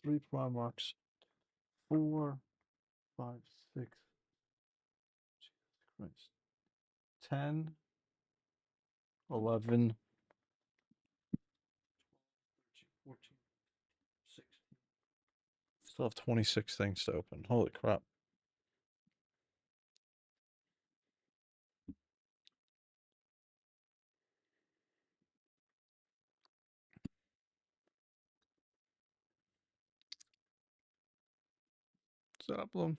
3 prime marks. 4, 5, 6. Jesus Christ. 10, 11, 14, 16. Still have 26 things to open. Holy crap. What's up, Bloom?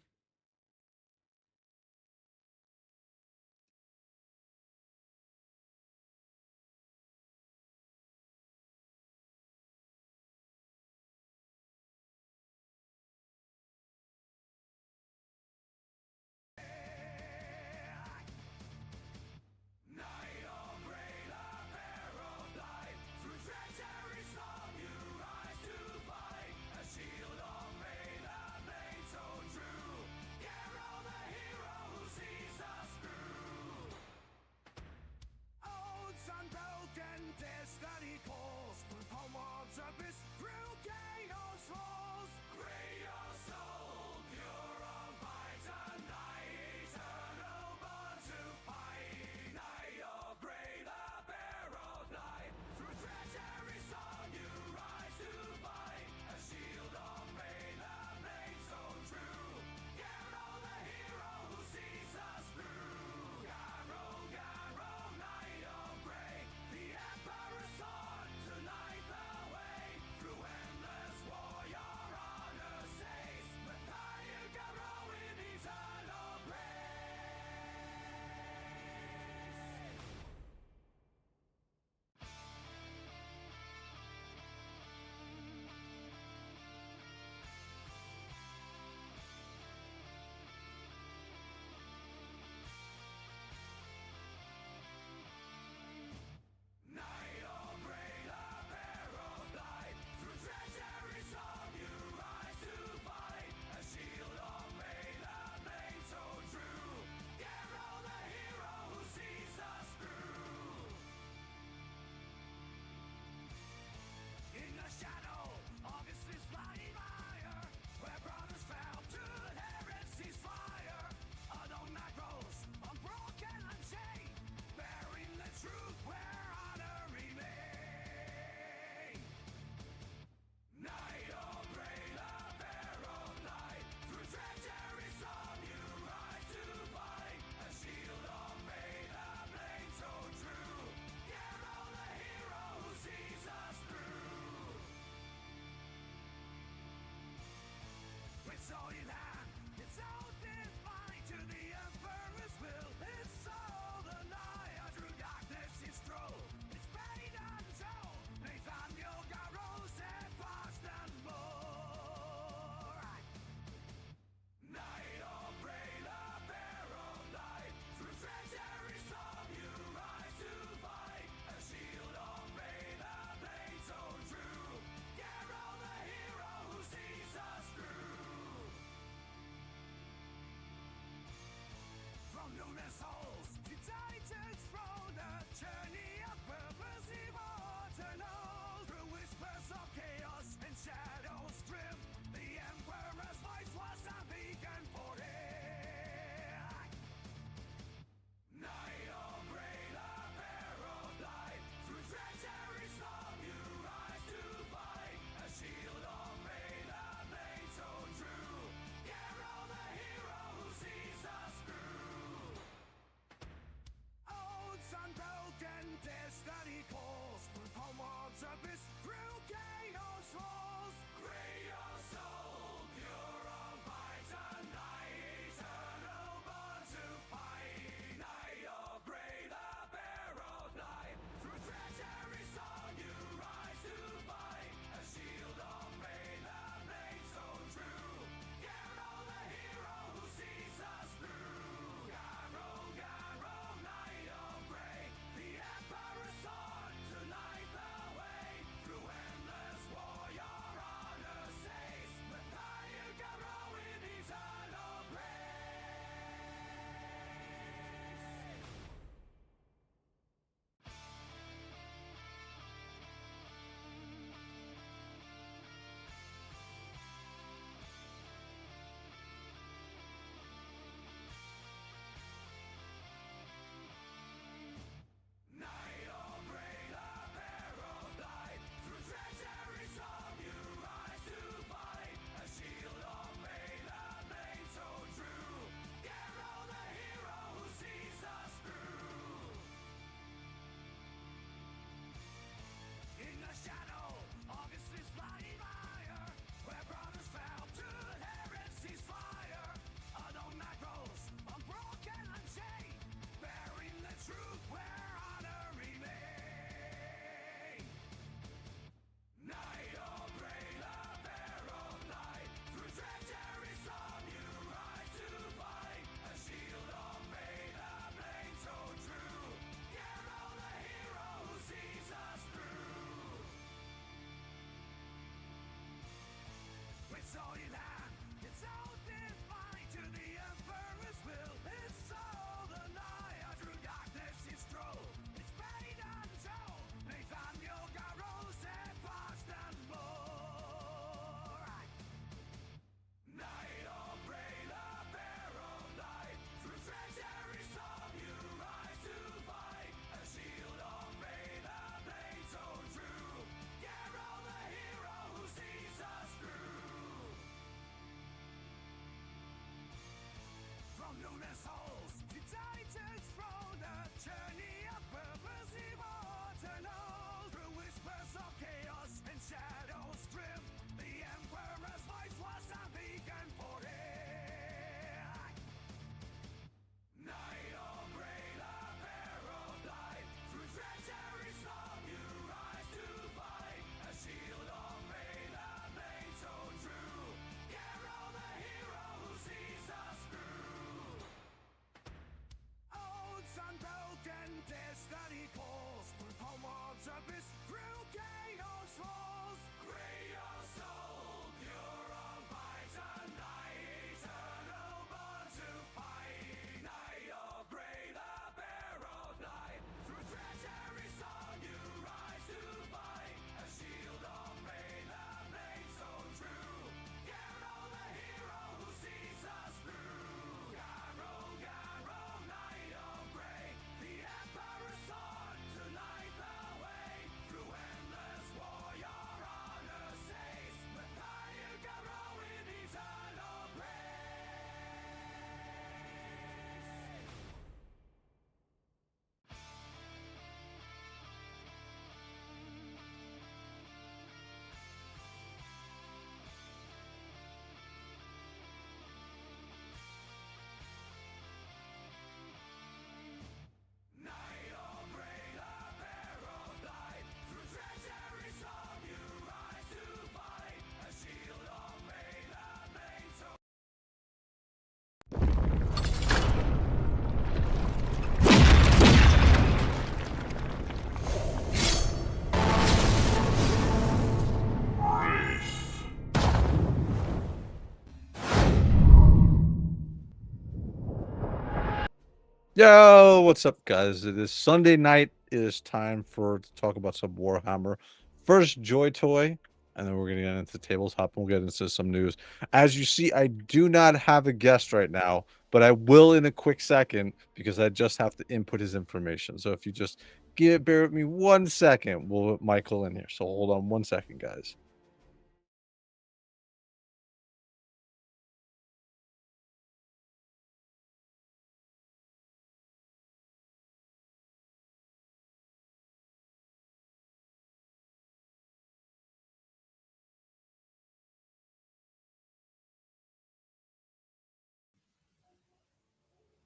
Yo, what's up, guys? It is Sunday night. It is time to talk about some Warhammer. First, Joy Toy, and then we're gonna get into tabletop and we'll get into some news. As you see, I do not have a guest right now, but I will in a quick second because I just have to input his information. So if you just bear with me 1 second, we'll put Michael in here. So hold on 1 second, guys.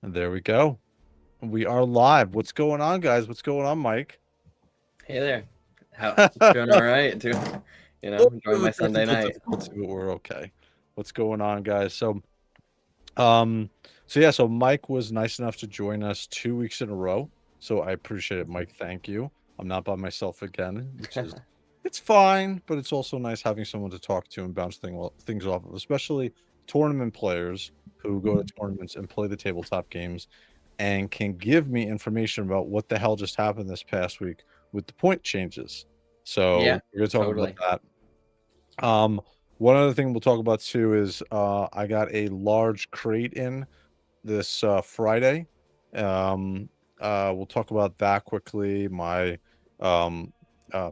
And there we go. We are live. What's going on, guys? What's going on, Mike? Hey there. How doing all right, too? Enjoying my Sunday Technical night. difficulty, but we're okay. What's going on, guys? Um, so Mike was nice enough to join us 2 weeks in a row. So I appreciate it, Mike. Thank you. I'm not by myself again, which is it's fine, but it's also nice having someone to talk to and bounce things off of, especially tournament players who go to tournaments and play the tabletop games and can give me information about what the hell just happened this past week with the point changes. So Yeah, we're gonna talk totally. about that. One other thing we'll talk about too is I got a large crate in this Friday. We'll talk about that quickly. My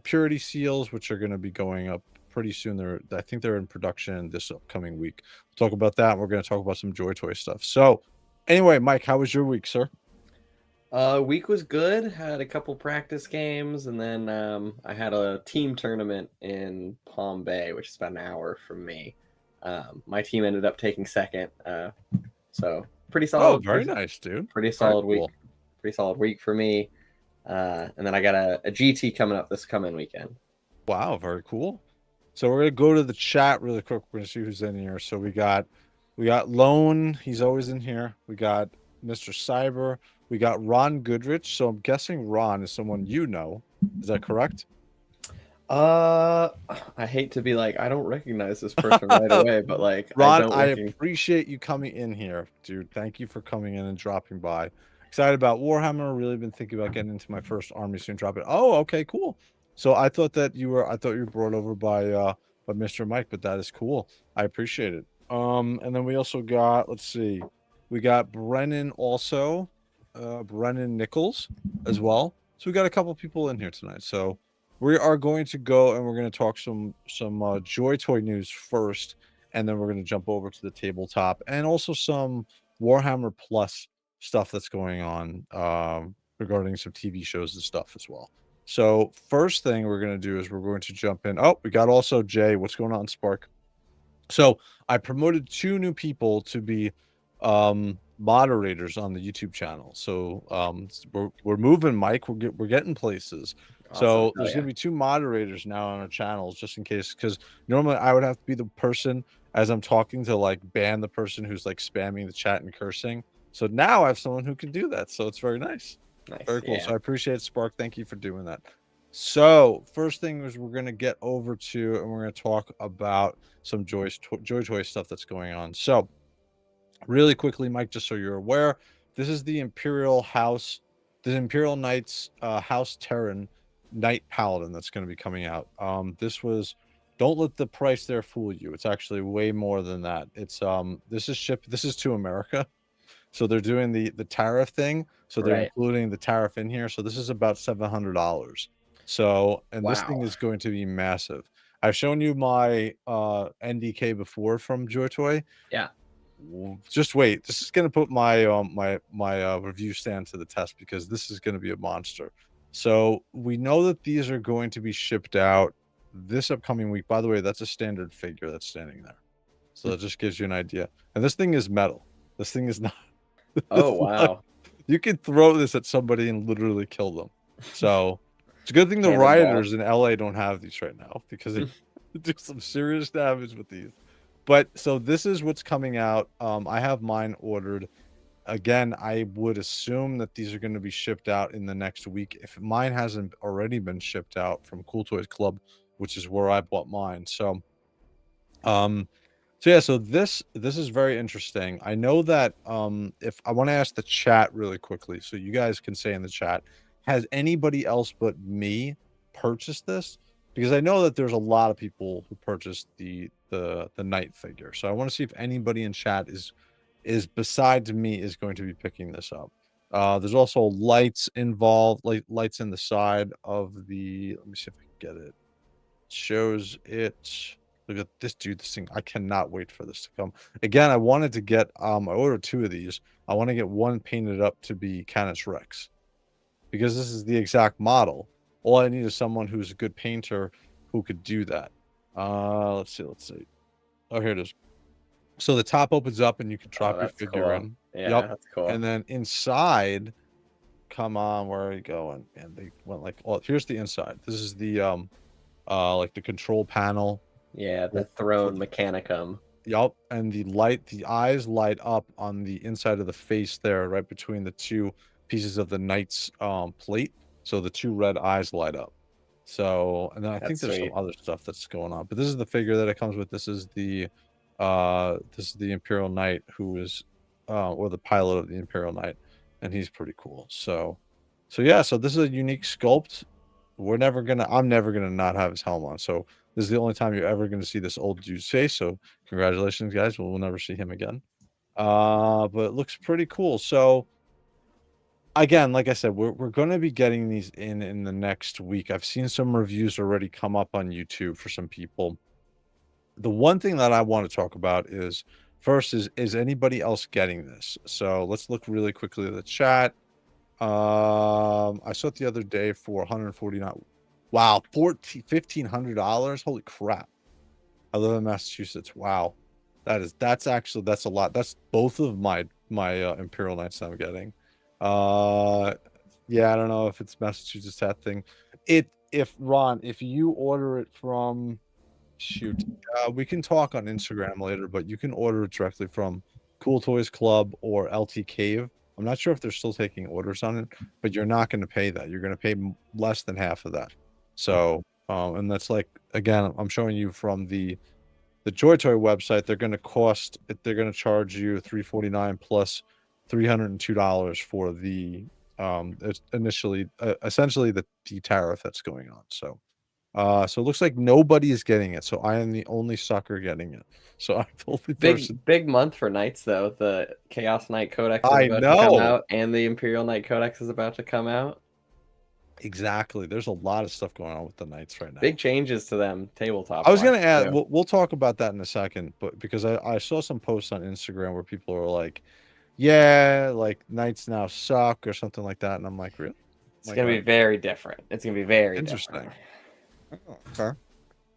purity seals, which are going to be going up pretty soon. I think they're in production this upcoming week. We'll talk about that. And we're going to talk about some Joy Toy stuff. So, anyway, Mike, how was your week, sir? Week was good. Had a couple practice games, and then I had a team tournament in Palm Bay, which is about an hour from me. My team ended up taking second, so pretty Oh, solid. very nice, dude. Pretty Very solid week. cool. Pretty solid week for me. And then I got a GT coming up this coming weekend. Wow, very cool. So we're gonna go to the chat really quick. We're gonna see who's in here. So we got Lone, he's always in here. We got Mr. Cyber, we got Ron Goodrich. So I'm guessing Ron is someone you know. Is that correct? I hate to be like, I don't recognize this person right away, but like, Ron, I appreciate you coming in here, dude. Thank you for coming in and dropping by. Excited about Warhammer. Really been thinking about getting into my first army soon. Drop it. Oh, okay, cool. So I thought you were brought over by Mr. Mike, but that is cool. I appreciate it. And then we also got, let's see, we got Brennan also, Brennan Nichols as well. So we got a couple people in here tonight. So we are going to go and we're going to talk some Joy Toy news first, and then we're going to jump over to the tabletop and also some Warhammer Plus stuff that's going on regarding some TV shows and stuff as well. So first thing we're going to do is we're going to jump in. Oh, we got also Jay. What's going on, Spark? So I promoted 2 new people to be moderators on the YouTube channel. So we're moving, Mike. We're getting places. awesome. So there's gonna be 2 moderators now on our channels, just in case, because normally I would have to be the person as I'm talking to like ban the person who's like spamming the chat and cursing. So now I have someone who can do that. So it's very nice. Nice. Very cool. Yeah. So I appreciate it, Spark. Thank you for doing that. So first thing is we're gonna get over to and we're gonna talk about some Joy Toy stuff that's going on. So really quickly, Mike, just so you're aware, this is the Imperial Knights House Terran Knight Paladin that's going to be coming out. Don't let the price there fool you. It's actually way more than that. It's this is to America. So they're doing the tariff thing. So they're including the tariff in here. So this is about $700. So, and this thing is going to be massive. I've shown you my NDK before from JOYTOY. Yeah. Just wait. This is going to put my review stand to the test because this is going to be a monster. So we know that these are going to be shipped out this upcoming week. By the way, that's a standard figure that's standing there. So that just gives you an idea. And this thing is metal. This thing is not. Oh, wow. You can throw this at somebody and literally kill them. So it's a good thing the rioters in LA don't have these right now because they do some serious damage with these. But so this is what's coming out. I have mine ordered. Again, I would assume that these are going to be shipped out in the next week. If mine hasn't already been shipped out from Cool Toys Club, which is where I bought mine. So So yeah, so this is very interesting. I know that if I want to ask the chat really quickly, so you guys can say in the chat, has anybody else but me purchased this? Because I know that there's a lot of people who purchased the knight figure. So I want to see if anybody in chat is besides me is going to be picking this up. There's also lights involved, like lights in the side of the. Let me see if I can get it. Shows it. Look at this dude. This thing. I cannot wait for this to come. Again, I wanted to get. I ordered 2 of these. I want to get one painted up to be Canis Rex, because this is the exact model. All I need is someone who's a good painter who could do that. Let's see. Let's see. Oh, here it is. So the top opens up and you can drop your figure cool. in. Yeah, Yep. that's cool. And then inside, come on, where are you going? And they went like, oh, here's the inside. This is the like the control panel. Yeah, the throne mechanicum. Yup, and the eyes light up on the inside of the face there, right between the 2 pieces of the knight's plate. So the 2 red eyes light up. So, and then I think there's some other stuff that's going on. But this is the figure that it comes with. This is the Imperial Knight, who is or the pilot of the Imperial Knight, and he's pretty cool. So yeah, so this is a unique sculpt. I'm never gonna not have his helm on. So this is the only time you're ever gonna see this old dude's face. So congratulations, guys. We'll never see him again. But it looks pretty cool. So again, like I said, we're gonna be getting these in the next week. I've seen some reviews already come up on YouTube for some people. The one thing that I want to talk about is first is anybody else getting this? So let's look really quickly at the chat. I saw it the other day for 149. Wow, $1,500. Holy crap. I live in Massachusetts. Wow. That's a lot. That's both of my Imperial Knights that I'm getting. Yeah, I don't know if it's Massachusetts that thing. If Ron, if you order it from shoot, we can talk on Instagram later, but you can order it directly from Cool Toys Club or LT Cave. I'm not sure if they're still taking orders on it, but you're not going to pay that. You're going to pay less than half of that. So, and that's like, again, I'm showing you from the JOYTOY website. They're going to charge you $349 plus $302 for the it's initially essentially the tariff that's going on. So so it looks like nobody is getting it. So I am the only sucker getting it. So I'm the only person. Big month for knights though. The Chaos Knight Codex is I about to come know. out, and the Imperial Knight Codex is about to come out. Exactly. There's a lot of stuff going on with the knights right now. Big changes to them tabletop. I was gonna add. We'll talk about that in a second, but because I saw some posts on Instagram where people are like, "Yeah, like knights now suck" or something like that, and I'm like, "Really?" It's gonna be very different. It's gonna be very interesting. Different. Oh, okay.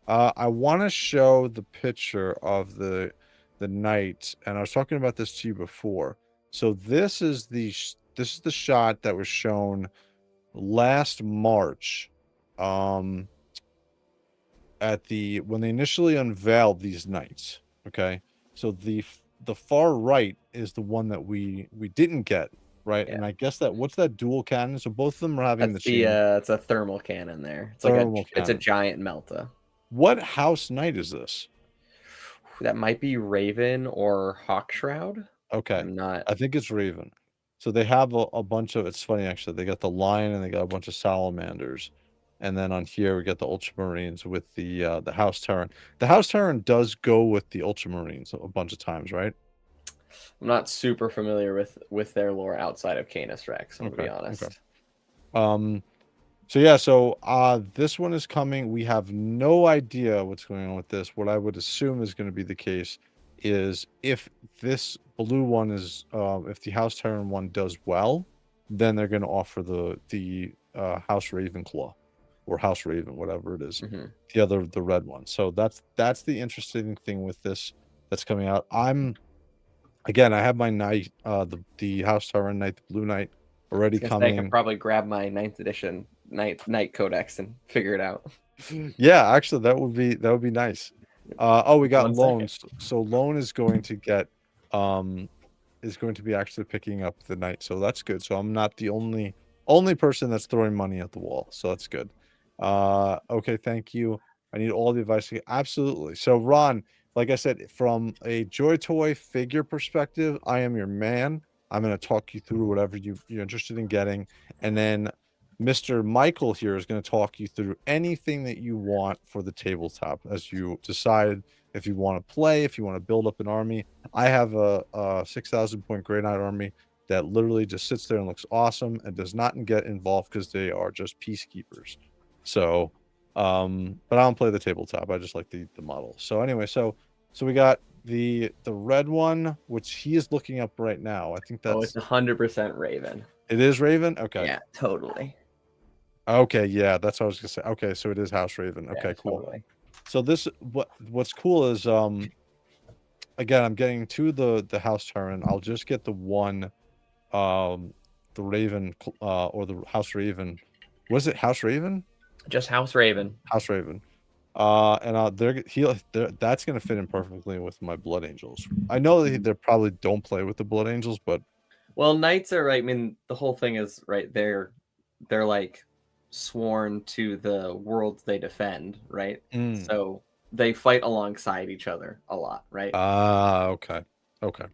I want to show the picture of the knight, and I was talking about this to you before. So this is the shot that was shown last March, at when they initially unveiled these knights. Okay, so the far right is the one that we didn't get, right? Yeah. And I guess what's that dual cannon? So both of them are having it's a thermal cannon there. It's it's a giant melta. What house knight is this? That might be Raven or Hawkshroud. Okay, I think it's Raven. So they have a bunch of. It's funny actually. They got the lion and they got a bunch of salamanders, and then on here we got the Ultramarines with the House Terran. The House Terran does go with the Ultramarines a bunch of times, right? I'm not super familiar with their lore outside of Canis Rex, I'm gonna be honest. Okay. So yeah, so this one is coming. We have no idea what's going on with this. What I would assume is going to be the case is if this blue one is if the House Terran one does well, then they're going to offer the House Ravenclaw or House Raven, whatever it is. Mm-hmm. The red one. So that's the interesting thing with this that's coming out. I have my knight, the House Terran knight, the blue knight already coming. I could probably grab my 9th edition Knight Codex and figure it out. Yeah, actually that would be nice. We got loans. So loan is going to get be actually picking up the knight, so that's good. So I'm not the only person that's throwing money at the wall, so that's good. Okay, thank you. I need all the advice. Absolutely. So Ron, like I said, from a Joy Toy figure perspective, I am your man. I'm going to talk you through whatever you're interested in getting. And then Mr. Michael here is going to talk you through anything that you want for the tabletop as you decide if you want to play, if you want to build up an army. I have a 6,000 point Grey Knight army that literally just sits there and looks awesome and does not get involved because they are just peacekeepers. So, but I don't play the tabletop. I just like the model. So anyway, so we got the red one, which he is looking up right now. I think Oh, that's it's 100% Raven. it is Raven. Okay. Yeah, totally. Okay, yeah, that's what I was gonna say. Okay, so it is House Raven. Okay, Yeah, cool. totally. So this what's cool is again, I'm getting to the House turn. I'll just get the one the Raven or the House Raven. Was it House Raven? Just House Raven. House Raven. And that's gonna fit in perfectly with my Blood Angels. I know they probably don't play with the Blood Angels, but Well, knights are right. I mean, the whole thing is right. They're like sworn to the worlds they defend, right? So they fight alongside each other a lot, right? Okay. Okay.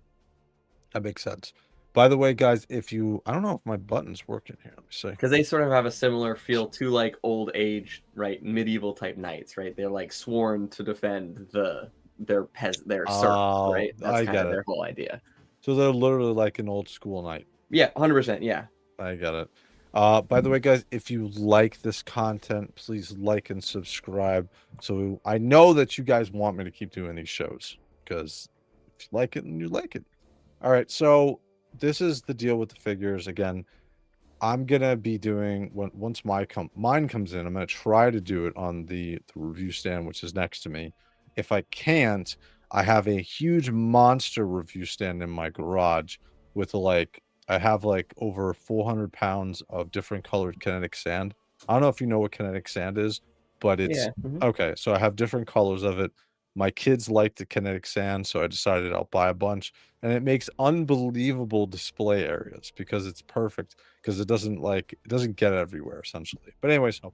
That makes sense. By the way, guys, I don't know if my button's working here. Let me see. Because they sort of have a similar feel to like old age, right? Medieval type knights, right? They're like sworn to defend their serfs, right? That's I kind get of it. their whole idea. So they're literally like an old school knight. Yeah, 100%. Yeah. I get it. By the way, guys, if you like this content, please like and subscribe. So I know that you guys want me to keep doing these shows because if you like it, and you like it. All right, so this is the deal with the figures. Again, I'm gonna be doing once mine comes in. I'm gonna try to do it on the review stand, which is next to me. If I can't, I have a huge monster review stand in my garage with I have like over 400 pounds of different colored kinetic sand. I don't know if you know what kinetic sand is, but it's okay. So I have different colors of it. My kids like the kinetic sand, so I decided I'll buy a bunch, and it makes unbelievable display areas because it's perfect because it doesn't get everywhere essentially. But anyway, so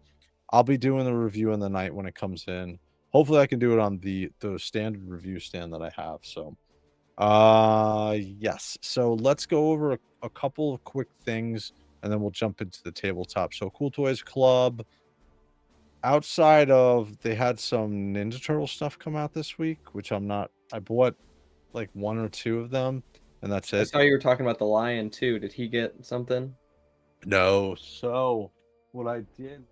I'll be doing the review in the night when it comes in. Hopefully I can do it on the standard review stand that I have. So yes. So let's go over a couple of quick things and then we'll jump into the tabletop. So Cool Toys Club, outside of they had some Ninja Turtle stuff come out this week, which I bought like one or two of them and that's I it. saw you were talking about the lion too. Did he get something? No. So what I did,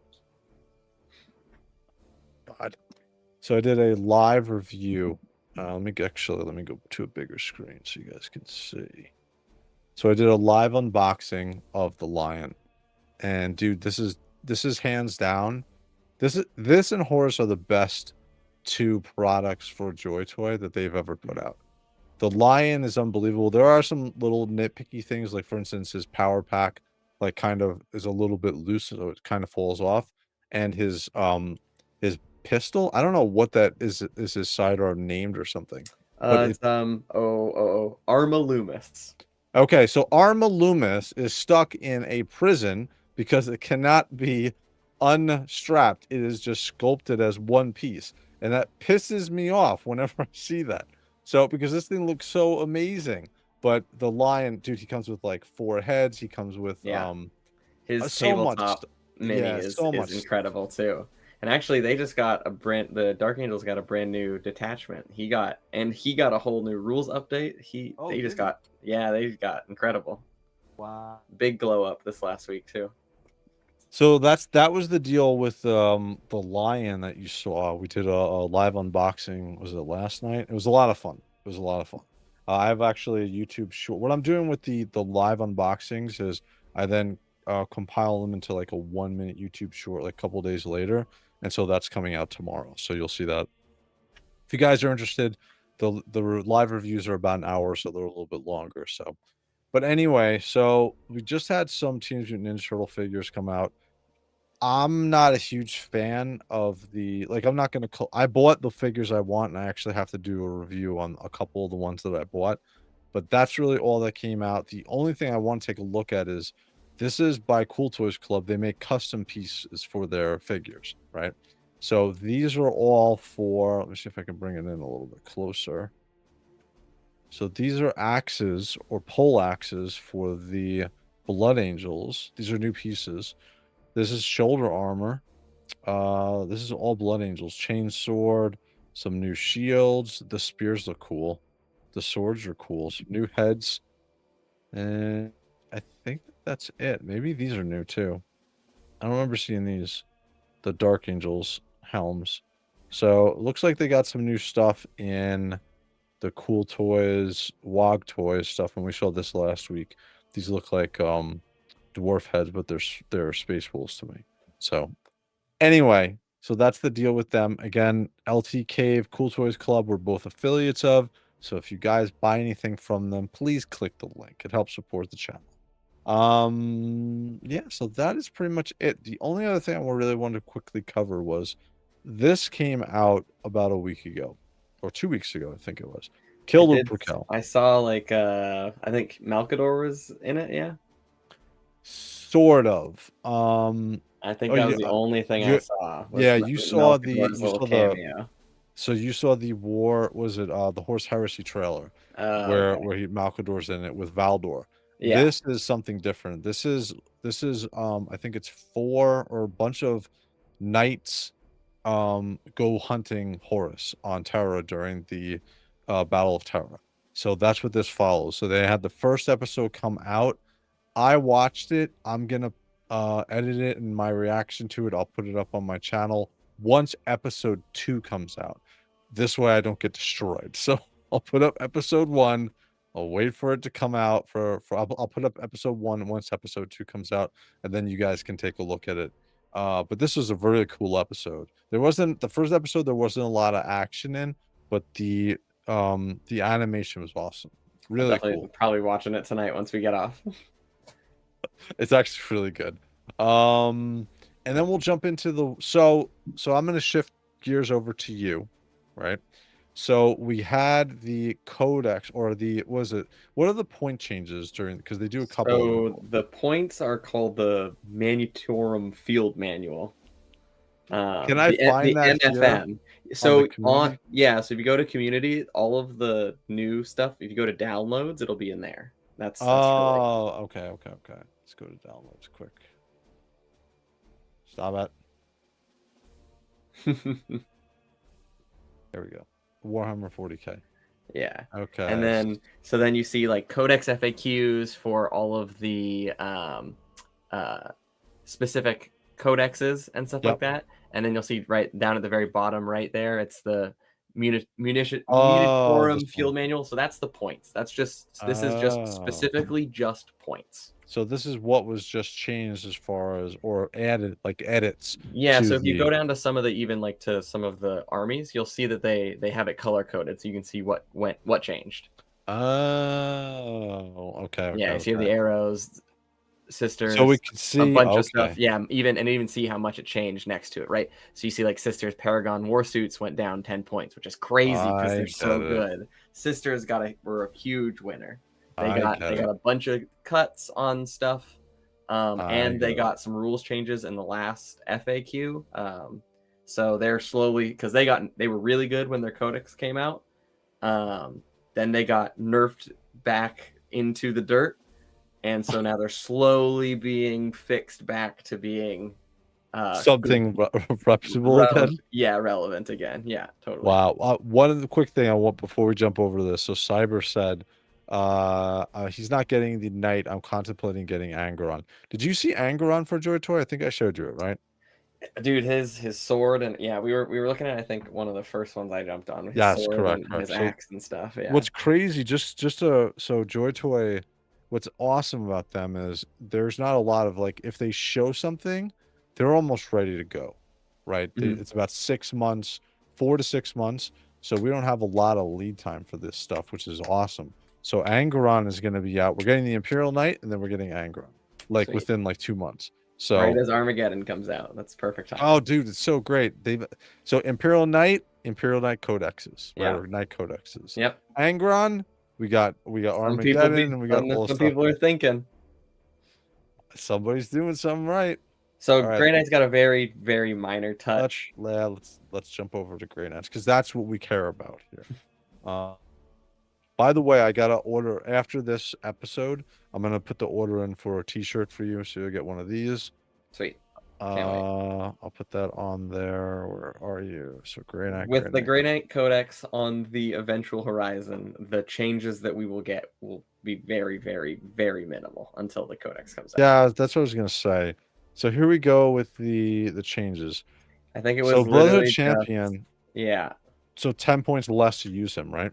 God. So I did a live review. Let me go to a bigger screen so you guys can see. So I did a live unboxing of the lion, and dude, this is hands down. This and Horus are the best two products for Joy Toy that they've ever put out. The lion is unbelievable. There are some little nitpicky things, like for instance, his power pack like kind of is a little bit loose, so it kind of falls off, and his pistol. I don't know what that is. Is his sidearm named or something? But It's Arma Loomis. okay. So Arma Loomis is stuck in a prison because it cannot be unstrapped. It is just sculpted as one piece, and that pisses me off whenever I see that. So because this thing looks so amazing, but the lion, dude, he comes with like 4 heads. He comes with his so much tabletop mini is incredible too. And actually, they just got the Dark Angels got a brand new detachment. He got a whole new rules update. They just got incredible. Wow. Big glow up this last week too. So that was the deal with the lion that you saw. We did a live unboxing. Was it last night? It was a lot of fun. It was a lot of fun. I have actually a YouTube short. What I'm doing with the live unboxings is I then compile them into like a 1-minute YouTube short like a couple days later, and so that's coming out tomorrow. So you'll see that. If you guys are interested, the live reviews are about an hour, so they're a little bit longer. So, but anyway, so we just had some Teenage Mutant Ninja Turtle figures come out. I'm not a huge fan of I'm not going to, I bought the figures I want, and I actually have to do a review on a couple of the ones that I bought, but that's really all that came out. The only thing I want to take a look at is this is by Cool Toys Club. They make custom pieces for their figures, right? So these are all for, let me see if I can bring it in a little bit closer. So these are axes or pole axes for the Blood Angels. These are new pieces. This is shoulder armor. This is all Blood Angels. Chain sword, some new shields. The spears look cool. The swords are cool. Some new heads. And I think that's it. Maybe these are new too. I don't remember seeing these. The Dark Angels helms. So it looks like they got some new stuff in the Cool Toys, WOG Toys stuff, and we saw this last week. These look like dwarf heads, but they're space wolves to me. So anyway, so that's the deal with them. Again, LT Cave, Cool Toys Club, we're both affiliates of. So if you guys buy anything from them, please click the link. It helps support the channel. Yeah, so that is pretty much it. The only other thing I really wanted to quickly cover was this came out about a week ago, or 2 weeks ago, I think it was. Killed with Perkel. I saw like I think Malkador was in it, yeah. Sort of. I think that was the only thing I saw. Yeah, you saw the cameo. So you saw the war, was it the Horse Heresy trailer, where Malkador's in it with Valdor. Yeah. This is something different. This is I think it's 4 or a bunch of knights go hunting Horus on Terra during the Battle of Terra. So that's what this follows. So they had the first episode come out. I watched it. I'm gonna edit it, and my reaction to it, I'll put it up on my channel once episode 2 comes out. This way I don't get destroyed. So I'll put up episode 1. I'll wait for it to come out I'll put up episode 1 once episode 2 comes out, and then you guys can take a look at it. But this was a really cool episode. The first episode, there wasn't a lot of action in, but the animation was awesome. Really cool. Probably watching it tonight once we get off. It's actually really good. And then we'll jump into so I'm going to shift gears over to you, right? So we had the codex, or what are the point changes because they do a couple. So the points are called the Manutorum Field Manual. Can I find that MFM? So so if you go to community, all of the new stuff, if you go to downloads, it'll be in there. That's okay. Let's go to downloads quick. Stop it. There we go. Warhammer 40K. Yeah. Okay. And then you see like codex FAQs for all of the specific codexes and stuff like that. And then you'll see right down at the very bottom right there, it's the Munitorum Field Manual. So that's the points. This is just specifically just points. So this is what was just changed as far as, or added, like edits. Yeah, so if you go down to some of the, even like to some of the armies, you'll see that they have it color coded, so you can see what changed. Oh, okay. Yeah, so you have the arrows, sisters, so we can see a bunch of stuff. Yeah, even see how much it changed next to it, right? So you see like sisters Paragon Warsuits went down 10 points, which is crazy because they're so good. Sisters were a huge winner. They got a bunch of cuts on stuff, and they got some rules changes in the last FAQ. So they're slowly, because they were really good when their codex came out. Then they got nerfed back into the dirt, and so now they're slowly being fixed back to being something reputable again. Yeah, relevant again. Yeah, totally. Wow. One of the quick thing I want before we jump over to this. So Cyber said he's not getting the knight. I'm contemplating getting Angeron. Did you see Angeron for JOYTOY? I think I showed you it, right? Dude, his sword, and yeah, we were looking at, I think, one of the first ones I jumped on. Yes, correct. His axe and stuff. Yeah. What's crazy, so JOYTOY, what's awesome about them is there's not a lot of, like, if they show something, they're almost ready to go, right? It's about 6 months, 4 to 6 months. So we don't have a lot of lead time for this stuff, which is awesome. So Angeron is going to be out. We're getting the Imperial Knight, and then we're getting Angeron, like within like 2 months. So right as Armageddon comes out, that's perfect time. Oh, dude, it's so great. So Imperial Knight codexes, right? Or Knight codexes. Yep. Angeron, we got Armageddon, and we got some people are thinking somebody's doing something right. So All right. Grey Knight's got a very, very minor touch. Let's jump over to Grey Knights because that's what we care about here. By the way, I gotta order after this episode. I'm gonna put the order in for a T-shirt for you, so you'll get one of these. Sweet. Can't wait. I'll put that on there. Where are you? So Grey Knight, Grey With the Knight. Grey Knight Codex on the eventual horizon, the changes that we will get will be very, very, very minimal until the Codex comes out. Yeah, that's what I was gonna say. So here we go with the changes. I think it So was Brotherhood literally just, Champion. yeah. So 10 points less to use him, right?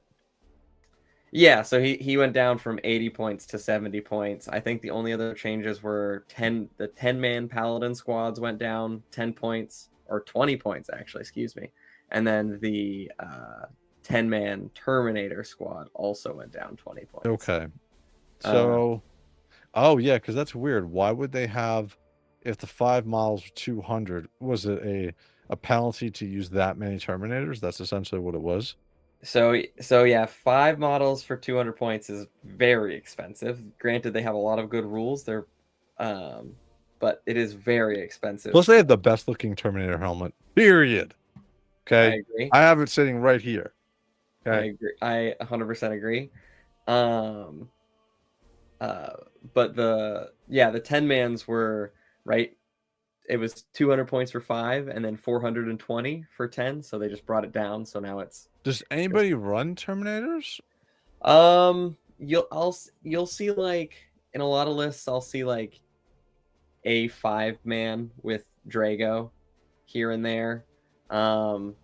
Yeah, so he went down from 80 points to 70 points. I think the only other changes were the 10-man Paladin squads went down 10 points, or 20 points, actually, excuse me. And then the 10-man Terminator squad also went down 20 points. Okay. So, oh yeah, because that's weird. Why would they have, if the 5 models were 200, was it a penalty to use that many Terminators? That's essentially what it was. So yeah, 5 models for 200 points is very expensive. Granted, they have a lot of good rules. But it is very expensive. Plus, they have the best looking Terminator helmet. Period. Okay. I agree. I have it sitting right here. Okay. I agree. I 100% agree. But the 10-mans were right. It was 200 points for 5, and then 420 for 10. So they just brought it down. So now it's. Does anybody run Terminators? You'll see, like, in a lot of lists, I'll see like a 5-man with Drago here and there. So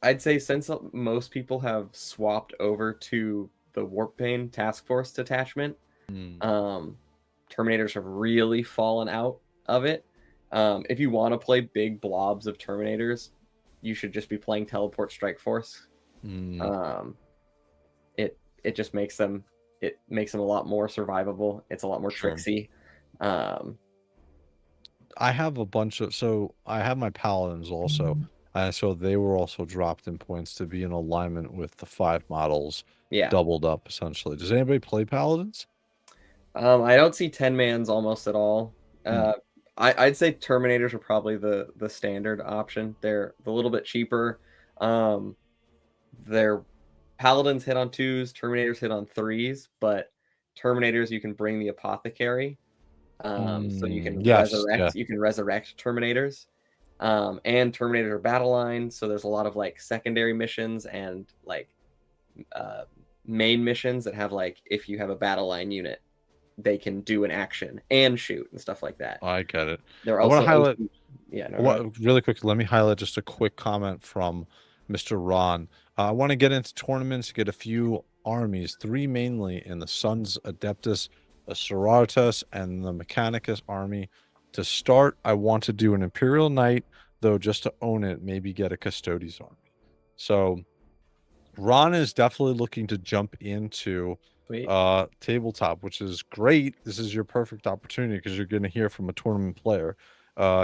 I'd say since most people have swapped over to the Warpbane Task Force detachment, Terminators have really fallen out of it. If you want to play big blobs of Terminators, you should just be playing Teleport Strike Force. It just makes them a lot more survivable. It's a lot more tricksy. I have a bunch of, so I have my Paladins also. So they were also dropped in points to be in alignment with the 5 models. Yeah. Doubled up essentially. Does anybody play Paladins? I don't see 10-mans almost at all. I'd say Terminators are probably the standard option. They're a little bit cheaper. Their Paladins hit on 2s, Terminators hit on 3s, but Terminators you can bring the Apothecary. So you can resurrect Terminators. And Terminators are battle line, so there's a lot of like secondary missions and like main missions that have like, if you have a battle line unit, they can do an action and shoot and stuff like that. I get it. They're I also want to highlight. really quick. Let me highlight just a quick comment from Mr. Ron. I want to get into tournaments, get a few armies, 3 mainly in the Suns Adeptus, the Sororitas, and the Mechanicus army. To start, I want to do an Imperial Knight, though, just to own it, maybe get a Custodes army. So Ron is definitely looking to jump into tabletop, which is great. This is your perfect opportunity because you're going to hear from a tournament player.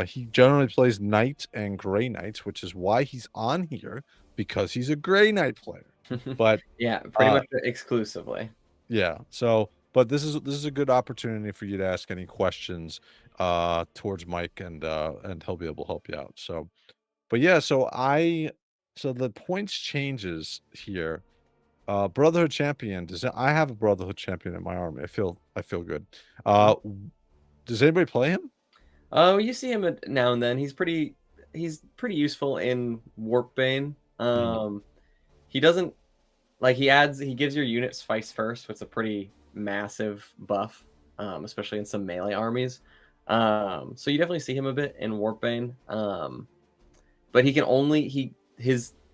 He generally plays Knight and Grey Knights, which is why he's on here, because he's a Grey Knight player. But yeah, pretty much exclusively. Yeah. So, but this is a good opportunity for you to ask any questions towards Mike, and he'll be able to help you out. So, but yeah, so the points changes here. Brotherhood champion. I have a Brotherhood champion in my army. I feel good. Does anybody play him? Oh, you see him now and then. He's pretty useful in Warpbane. He doesn't like he gives your units Spice first, which is a pretty massive buff, especially in some melee armies. So you definitely see him a bit in Warpbane. But he can only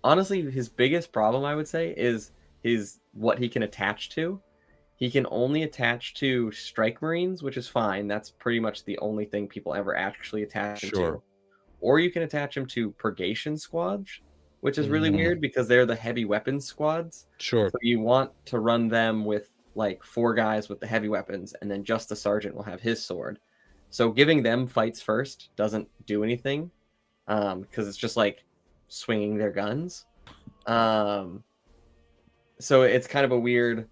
honestly his biggest problem, I would say, is what he can attach to. He can only attach to Strike Marines, which is fine. That's pretty much the only thing people ever actually attach him to. Or you can attach him to Purgation Squads, which is really weird because they're the heavy weapons squads. Sure. So you want to run them with like 4 guys with the heavy weapons, and then just the sergeant will have his sword. So giving them fights first doesn't do anything, because it's just like swinging their guns. So it's kind of a weird.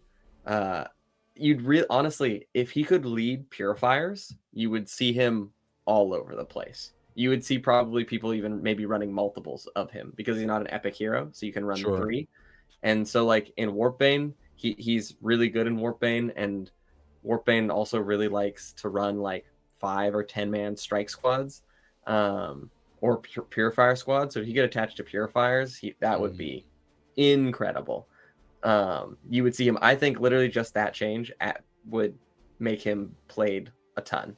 Honestly, if he could lead Purifiers, you would see him all over the place. You would see probably people even maybe running multiples of him because he's not an epic hero, so you can run Sure. 3. And so like in Warpbane, he's really good in Warpbane, and Warpbane also really likes to run like 5 or 10 man strike squads, or purifier squads. So if you get attached to purifiers, that would be incredible. You would see him. I think literally just that change would make him played a ton.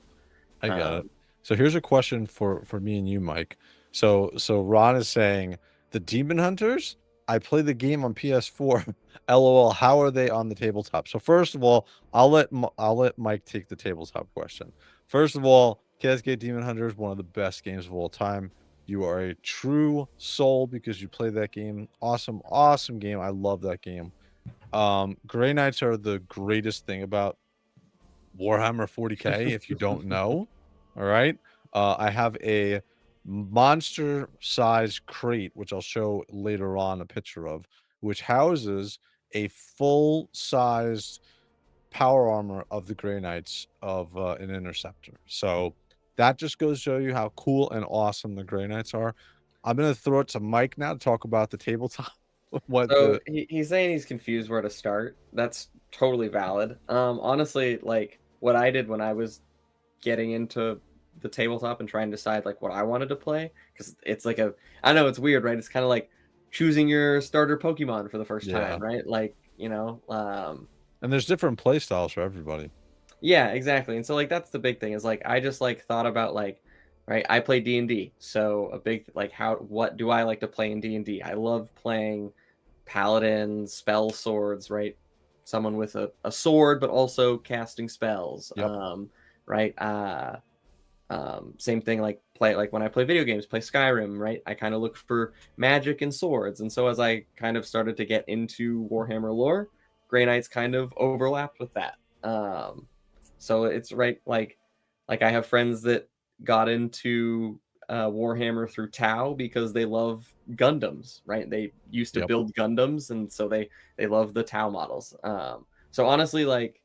I got it. So here's a question for me and you, Mike. So Ron is saying the Demon Hunters. I play the game on PS4. LOL. How are they on the tabletop? So first of all, I'll let Mike take the tabletop question. First of all, Cascade Demon Hunters, one of the best games of all time. You are a true soul because you play that game. Awesome, awesome game. I love that game. Grey Knights are the greatest thing about Warhammer 40K. If you don't know, all right. I have a monster size crate, which I'll show later on a picture of, which houses a full sized power armor of the Grey Knights of an interceptor. So that just goes to show you how cool and awesome the Grey Knights are. I'm gonna throw it to Mike now to talk about the tabletop. So he's saying he's confused where to start. That's totally valid. Honestly, like what I did when I was getting into the tabletop and trying to decide like what I wanted to play, because it's like I know it's weird, right? It's kind of like choosing your starter Pokemon for the first time, right? Like, and there's different play styles for everybody. Yeah, exactly. And so like that's the big thing is like I just like thought about like, right, I play D&D. So a big like what do I like to play in D&D? I love playing paladins, spell swords, right? Someone with a sword but also casting spells. Yep. Right? Same thing like when I play video games, play Skyrim, right? I kind of look for magic and swords. And so as I kind of started to get into Warhammer lore, Grey Knights kind of overlapped with that. So it's right like I have friends that got into Warhammer through Tau because they love Gundams, right? They used to build Gundams, and so they love the Tau models. So honestly, like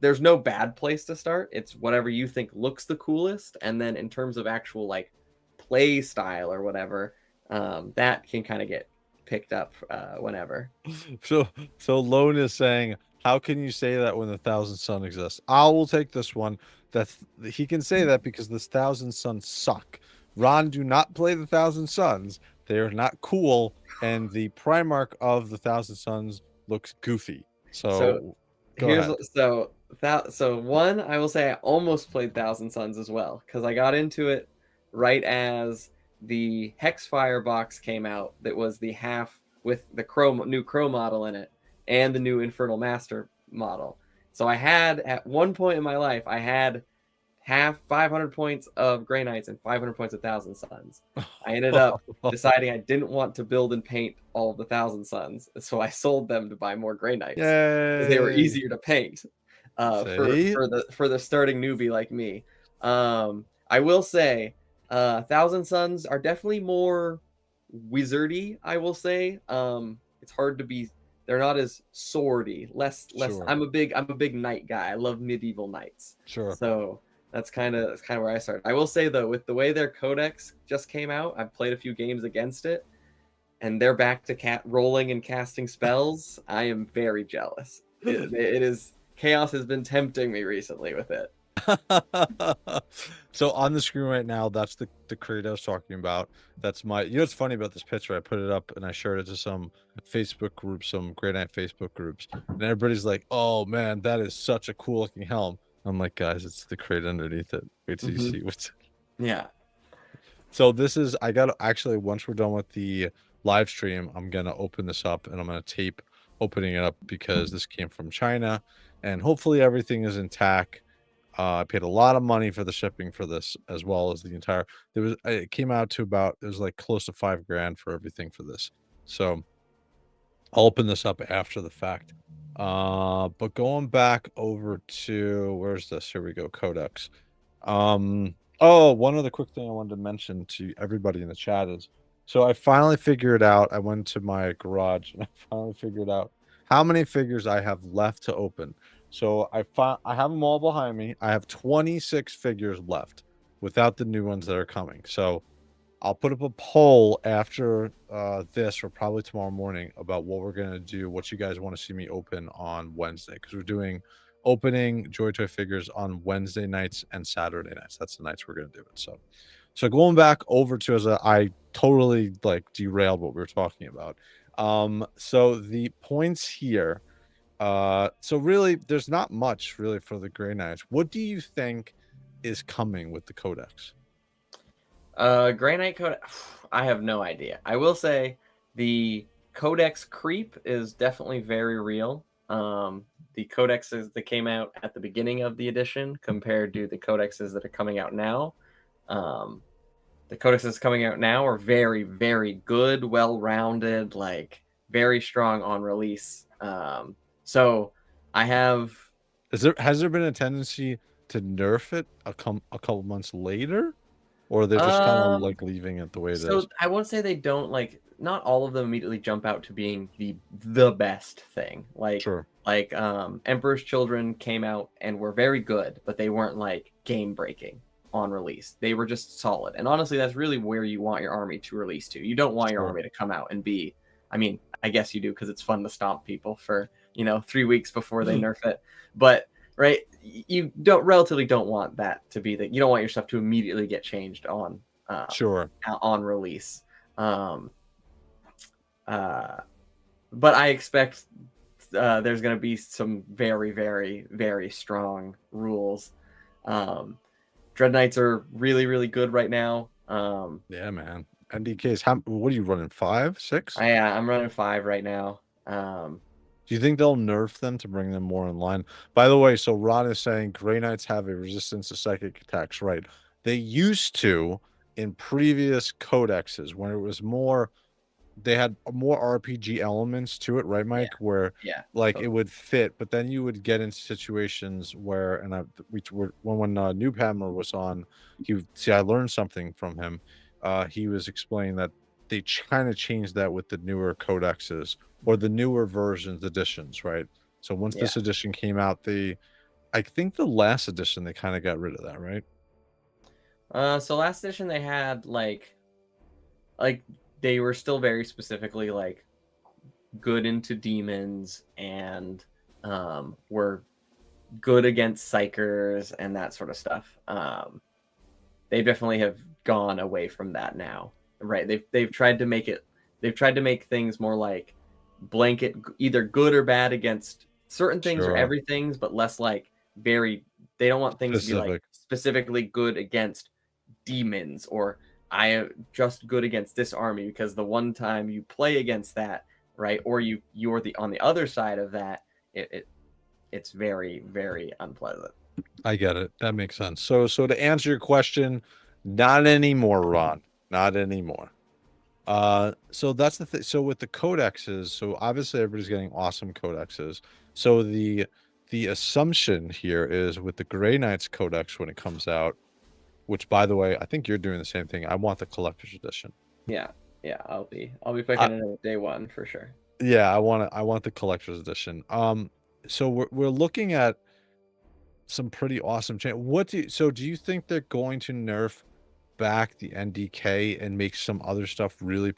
there's no bad place to start. It's whatever you think looks the coolest, and then in terms of actual like play style or whatever, that can kind of get picked up whenever. So Lone is saying, how can you say that when the Thousand Sun exists? I will take this one. He can say that because the Thousand Suns suck. Ron, do not play the Thousand Suns. They are not cool, and the Primarch of the Thousand Suns looks goofy. So here's so one, I will say I almost played Thousand Suns as well because I got into it right as the Hexfire box came out. That was the half with the new Crow model in it and the new Infernal Master model. So I had at one point in my life I had half 500 points of Grey Knights and 500 points of Thousand Suns. I ended up deciding I didn't want to build and paint all of the Thousand Suns, so I sold them to buy more Grey Knights because they were easier to paint for the starting newbie like me. I will say Thousand Suns are definitely more wizardy, I will say. It's hard to be, they're not as swordy, less Sure. I'm a big knight guy. I love medieval knights. Sure. So that's kind of where I started. I will say though, with the way their codex just came out, I've played a few games against it, and they're back to rolling and casting spells. I am very jealous. It is, chaos has been tempting me recently with it. So on the screen right now, that's the crate I was talking about. That's my, you know what's funny about this picture? I put it up and I shared it to some Facebook groups, some Grey Knight Facebook groups, and everybody's like, oh man, that is such a cool looking helm. I'm like, guys, it's the crate underneath it. Wait till you see what's. Yeah. So this is, I got actually, once we're done with the live stream, I'm gonna open this up and I'm gonna tape opening it up because this came from China, and hopefully everything is intact. I paid a lot of money for the shipping for this, as well as the entire. It came out to about, it was like close to $5,000 for everything for this. So I'll open this up after the fact. But going back over to, where's this? Here we go, Codex. Oh, one other quick thing I wanted to mention to everybody in the chat is, so I finally figured out, I went to my garage and I finally figured out how many figures I have left to open. So I have them all behind me. I have 26 figures left. without the new ones that are coming. So I'll put up a poll after this, or probably tomorrow morning, about what we're gonna do, what you guys want to see me open on Wednesday, because we're doing opening JOYTOY figures on Wednesday nights and Saturday nights. That's the nights we're gonna do it. So going back over to, I totally like derailed what we were talking about. So the points here. So really, there's not much really for the Grey Knights. What do you think is coming with the codex? Gray Knight Codex. I have no idea. I will say the Codex creep is definitely very real. The codexes that came out at the beginning of the edition compared to the codexes that are coming out now. The codexes coming out now are very, very good, well-rounded, like very strong on release. So I have. Has there been a tendency to nerf it a couple months later? Or they're just kind of like leaving it the way it is? I won't say they don't, like, not all of them immediately jump out to being the best thing. Sure. Like Emperor's Children came out and were very good, but they weren't like game breaking on release. They were just solid. And honestly, that's really where you want your army to release to. You don't want your army to come out and be, I mean, I guess you do because it's fun to stomp people for, 3 weeks before they nerf it. But right, you relatively don't want that to be you don't want your stuff to immediately get changed on on release. But I expect there's going to be some very, very, very strong rules. Dread Knights are really, really good right now. Yeah, man. NDKs. What are you running? 5, 6? I'm running 5 right now. Do you think they'll nerf them to bring them more in line? By the way, so Ron is saying Grey Knights have a resistance to psychic attacks, right? They used to in previous codexes when it was more, they had more RPG elements to it, right, Mike? Where it would fit, but then you would get into situations where, and when Noobhammer was on, I learned something from him. He was explaining that they kind of changed that with the newer codexes or the newer versions, editions, right? So once this edition came out, I think the last edition they kind of got rid of that, right? So last edition they had like they were still very specifically like good into demons and were good against psychers and that sort of stuff. They definitely have gone away from that now, right? They've tried to make things more like blanket, either good or bad against certain things or everything, but less like very. They don't want things to be like specifically good against demons, or I am just good against this army because the one time you play against that, right, or you're on the other side of that, it's very, very unpleasant. I get it. That makes sense. So to answer your question, not anymore, Ron. Not anymore. So that's the thing. So with the codexes, so obviously everybody's getting awesome codexes. So the assumption here is with the Grey Knights codex when it comes out, which by the way, I think you're doing the same thing. I want the collector's edition. Yeah, I'll be picking it up day one for sure. Yeah, I want the collector's edition. So we're looking at some pretty awesome change. Do you think they're going to nerf back the NDK and make some other stuff really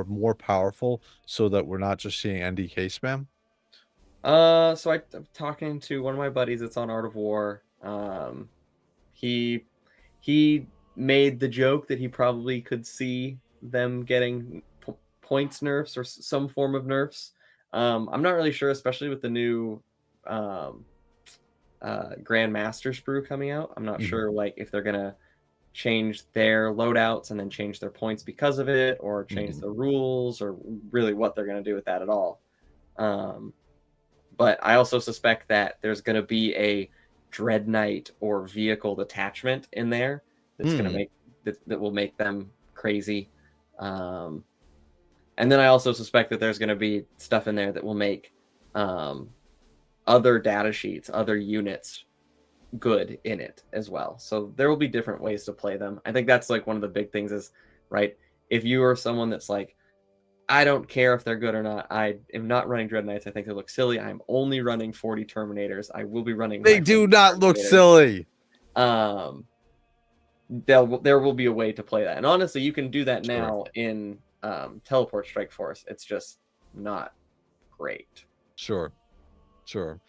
more powerful so that we're not just seeing NDK spam? So I'm talking to one of my buddies that's on Art of War. He made the joke that he probably could see them getting points nerfs or some form of nerfs. I'm not really sure, especially with the new Grandmaster sprue coming out. I'm not sure like if they're gonna change their loadouts and then change their points because of it, or change the rules, or really what they're gonna do with that at all. But I also suspect that there's gonna be a Dread Knight or vehicle detachment in there that's gonna make that will make them crazy. And then I also suspect that there's gonna be stuff in there that will make other data sheets, other units good in it as well. So there will be different ways to play them. I think that's like one of the big things is, right, if you are someone that's like, I don't care if they're good or not, I am not running Dread Knights, I think they look silly, I'm only running 40 Terminators, I will be running... They do not look silly! there will be a way to play that. And honestly, you can do that Sure. now in Teleport Strike Force. It's just not great. Sure. Sure.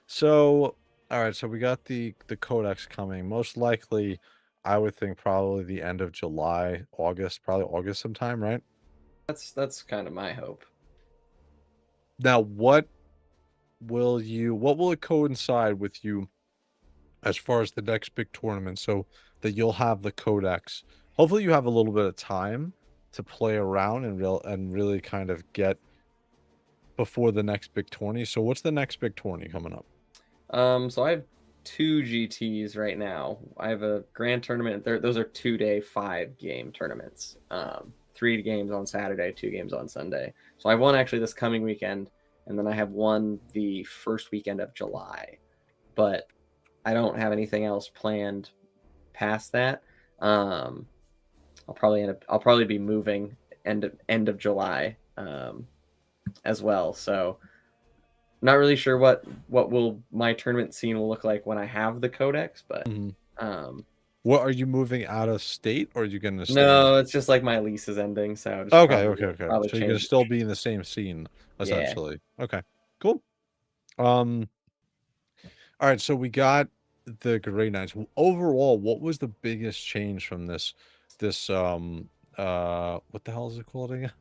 So, all right. So we got the codex coming. Most likely, I would think probably the end of July, August, probably August sometime, right? That's kind of my hope. Now, what will it coincide with you as far as the next big tournament so that you'll have the codex? Hopefully you have a little bit of time to play around and really kind of get before the next big tourney. So what's the next big tourney coming up? So I have 2 GTs right now. I have a grand tournament. Those are 2-day, 5-game tournaments. 3 games on Saturday, 2 games on Sunday. So I have one actually this coming weekend, and then I have one the first weekend of July. But I don't have anything else planned past that. I'll probably be moving end of July as well. So not really sure what will my tournament scene will look like when I have the codex, but What are you moving out of state, or are you going to stay? no, it's just like my lease is ending, so just Okay, probably okay. probably So you're going to change. still be in the same scene, Yeah. essentially. Okay, cool. Um, all right. So we got the Grey Knights. Overall, what was the biggest change from what the hell is it called again?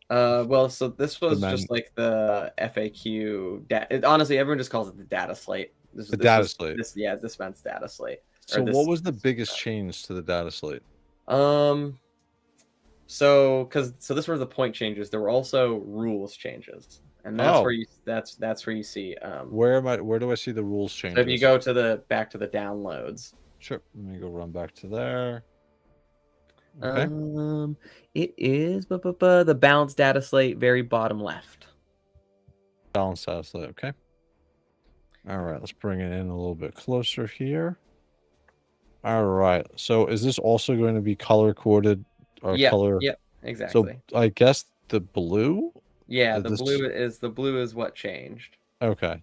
Well, so this The was men, just like the FAQ. Honestly, everyone just calls it the data slate. the data slate. This meant data slate or So what this. was the biggest change to the data slate? Um. So this were the point changes. There were also rules changes, and that's where Oh, you that's where you see. where do I see the rules So if you changes? go to the back to the downloads. Sure. Let me go run back to there. Okay. It is the balanced data slate, very bottom left. Balance data slate. Okay. All right. Let's bring it in a little bit closer here. All right. So is this also going to be color coded or Yep, color? yep, So exactly. I guess the blue. Yeah, This. the blue is what changed. Okay.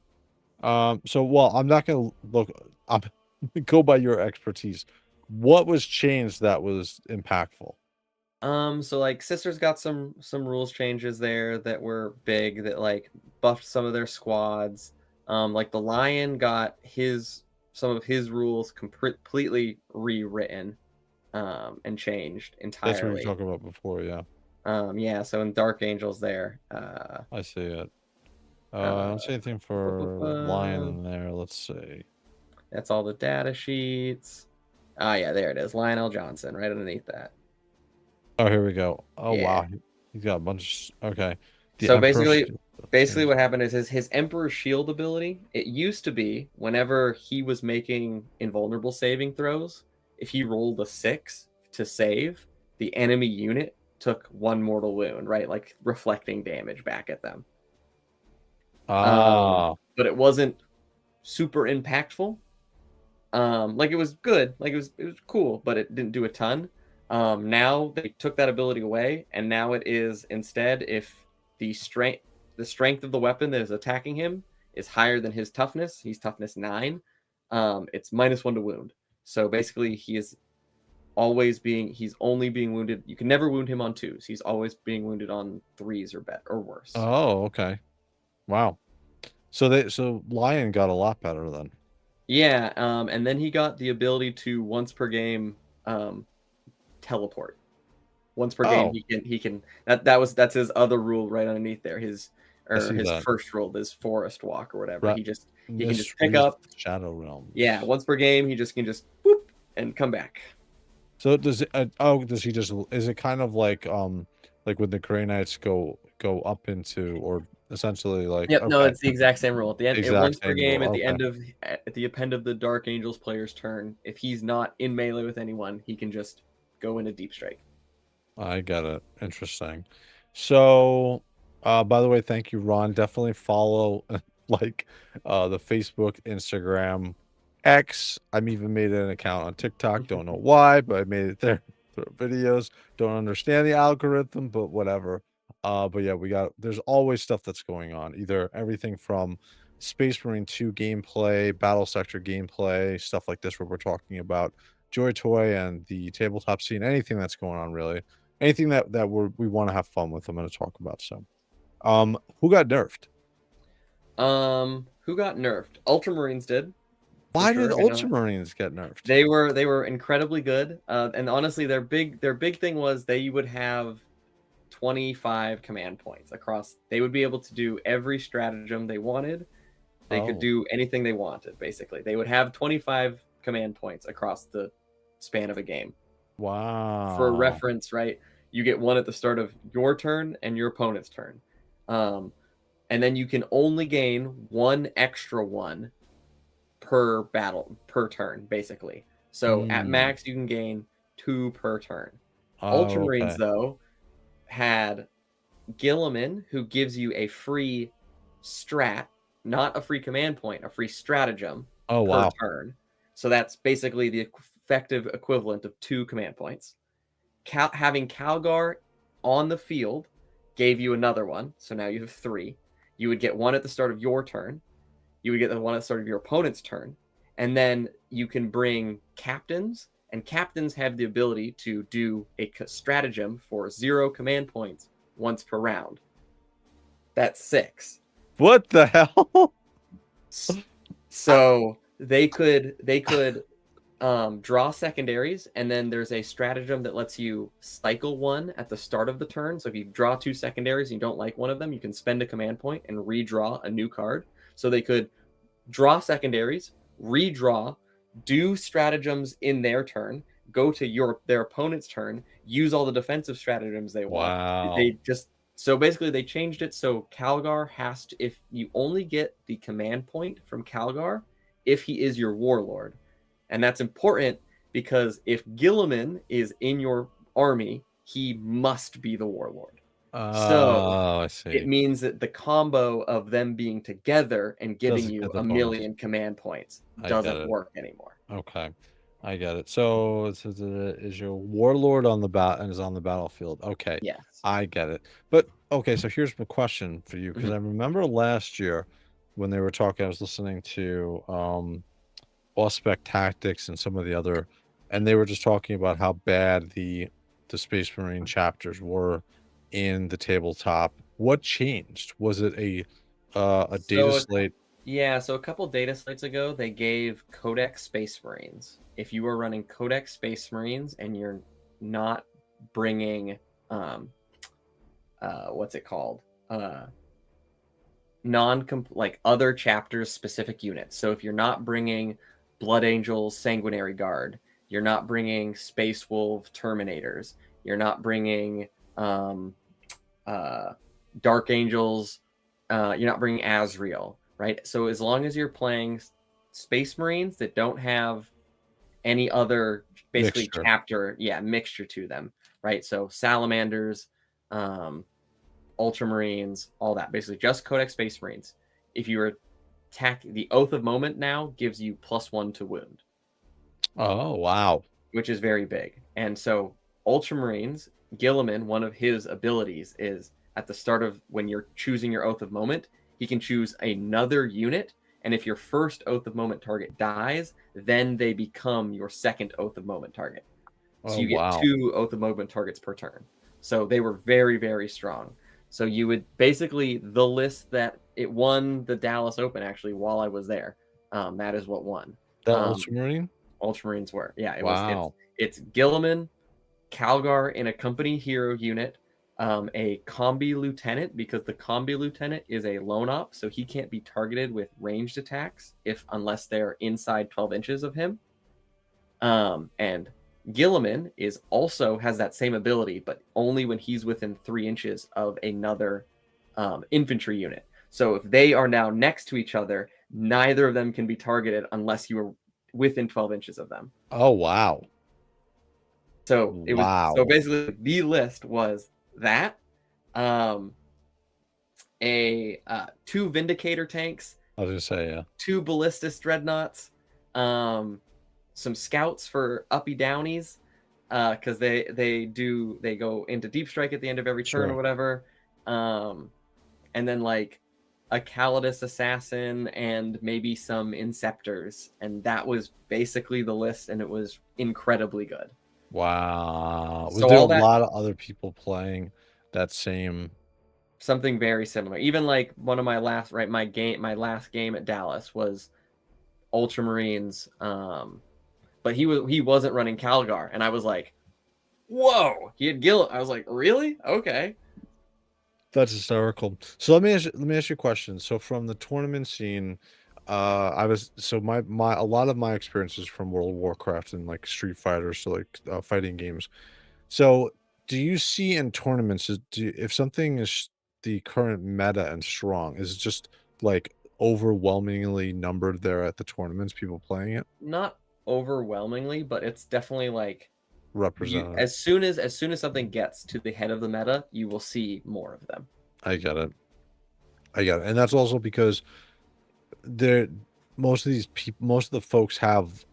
So well, I'm not gonna look. I'm go by your expertise. What was changed that was impactful? So like Sisters got some rules changes there that were big that like buffed some of their squads. Like the Lion got some of his rules completely rewritten and changed That's what you were entirely. talking about before. Yeah, Yeah, so in Dark Angels there. I see it. I Uh don't see anything for Lion in there. Let's see. that's all the data sheets. Ah, yeah, there it is. Lionel Johnson, right underneath that. Oh, here we go. Oh Yeah. wow, he's got a bunch. Okay, the So Emperor. basically what happened is his Emperor Shield ability, it used to be whenever he was making invulnerable saving throws, if he rolled a 6 to save, the enemy unit took 1 mortal wound, right? Like reflecting damage back at them. Ah, But it wasn't super impactful. Like it was good, like it was cool, but it didn't do a ton. Now they took that ability away, and now it is instead if the strength of the weapon that is attacking him is higher than his toughness, he's toughness 9. It's -1 to wound. So basically, he's only being wounded. You can never wound him on 2s. He's always being wounded on 3s or better or worse. oh, okay. Wow. So Lion got a lot better then. Yeah, and then he got the ability to once per game teleport. Once per game, Oh, he can that's his other rule right underneath there. His I or see his that. first rule, this forest walk or whatever. Right. He can just pick Mysteries of up. the Shadow Realms. Yeah, once per game, he just can just whoop and come back. So does it? Does he just? Is it kind of like when the Grey Knights go up into, or essentially like Yep, no, okay, it's the exact same rule. At the end, exact once per same game, rule. at the Okay, end of the Dark Angels player's turn, if he's not in melee with anyone, he can just go into deep strike. I get it. Interesting. So, by the way, thank you, Ron. Definitely follow like the Facebook, Instagram, X. I'm even made an account on TikTok. Don't know why, but I made it there through videos. Don't understand the algorithm, but whatever. But yeah, there's always stuff that's going on. Either everything from Space Marine 2 gameplay, Battle Sector gameplay, stuff like this where we're talking about Joy Toy and the tabletop scene, anything that's going on really, anything that we want to have fun with. I'm going to talk about. So, who got nerfed? Who got nerfed? Ultramarines did, for Why did sure. I know Ultramarines get nerfed? they were incredibly good. And honestly, their big thing was they would have 25 command points across. They would be able to do every stratagem they wanted. They could Oh, do anything they wanted, basically. They would have 25 command points across the span of a game. For wow. reference, right? You get one at the start of your turn and your opponent's turn. Um, and then you can only gain one extra one per turn, basically. So at Hmm. max, you can gain 2 per turn. Oh, Ultramarines, okay. though, had Gilliman, who gives you a free strat, not a free command point, a free stratagem Oh, per wow. turn. So that's basically the effective equivalent of 2 command points. Having Calgar on the field gave you another one. So now you have 3. You would get one at the start of your turn. You would get the one at the start of your opponent's turn. And then you can bring captains, and captains have the ability to do a stratagem for 0 command points once per round. That's 6. What the hell? So they could draw secondaries, and then there's a stratagem that lets you cycle one at the start of the turn. So if you draw 2 secondaries and you don't like one of them, you can spend a command point and redraw a new card. So they could draw secondaries, redraw, do stratagems in their turn, go to their opponent's turn, use all the defensive stratagems they want. Wow. They just so basically they changed it so Calgar has to, if you only get the command point from Calgar if he is your warlord. And that's important because if Gilliman is in your army, he must be the warlord. So Oh, I it see. means that the combo of them being together and giving Doesn't you get the a bonus. million command points I get doesn't it. work anymore. Okay. I get it. So it says, is your warlord on the and is on the battlefield? Okay. Yes. I get it. But okay, so here's my question for you because Mhm. I remember last year when they were talking, I was listening to Spec Tactics and some of the other, and they were just talking about how bad the Space Marine chapters were in the tabletop. What changed? Was it a data So slate? yeah, so a couple data sites ago, they gave Codex Space Marines. If you are running Codex Space Marines and you're not bringing, um, what's it called? Non like other chapters specific units. So if you're not bringing Blood Angels Sanguinary Guard, you're not bringing Space Wolf Terminators, you're not bringing um, uh, Dark Angels, you're not bringing Azrael, right? So as long as you're playing Space Marines that don't have any other basically Mixture. chapter, yeah, mixture to them, right? So Salamanders, um, Ultramarines, all that. Basically, just Codex Space Marines. If you attack, the Oath of Moment now gives you +1 to wound, Oh, wow. which is very big. And so, Ultramarines, Gilliman, one of his abilities is at the start of when you're choosing your Oath of Moment, he can choose another unit. And if your first Oath of Moment target dies, then they become your second Oath of Moment target. So Oh, you get wow. 2 Oath of Moment targets per turn. So they were very, very strong. So you would basically the list that it won the Dallas Open actually while I was there. That is what won. The Um, Ultramarine? Ultramarines were. Yeah, it was. It's Wow. it's Gilliman, Calgar in a company hero unit, a combi lieutenant because the combi lieutenant is a lone op, so he can't be targeted with ranged attacks unless they're inside 12 inches of him. And Gilliman is also has that same ability, but only when he's within 3 inches of another infantry unit. So if they are now next to each other, neither of them can be targeted unless you are within 12 inches of them. Oh, wow. So it was so Wow. basically the list was that um, a 2 Vindicator tanks, I was gonna say, yeah. 2 Ballistus dreadnoughts, um, some scouts for uppy downies, because they go into deep strike at the end of every turn or Sure. whatever, and then like a Calidus assassin, and maybe some Inceptors, and that was basically the list, and it was incredibly good. Wow. Was So there a all that, lot of other people playing that same? something very similar. Even like one of my last, right, my last game at Dallas was Ultramarines, but he wasn't running Calgar, and I was like, whoa, he had Gil. I was like, really? Okay. That's hysterical. So let me ask you a question. So from the tournament scene, I was so my a lot of my experiences from World of Warcraft and like Street Fighter, so like fighting games. So do you see in tournaments if something is the current meta and strong, is it just like overwhelmingly numbered there at the tournaments, people playing it? Not overwhelmingly, but it's definitely like you Represented. as soon as something gets to the head of the meta, you will see more of them. I get it. I get it. And that's also because they're most of the folks have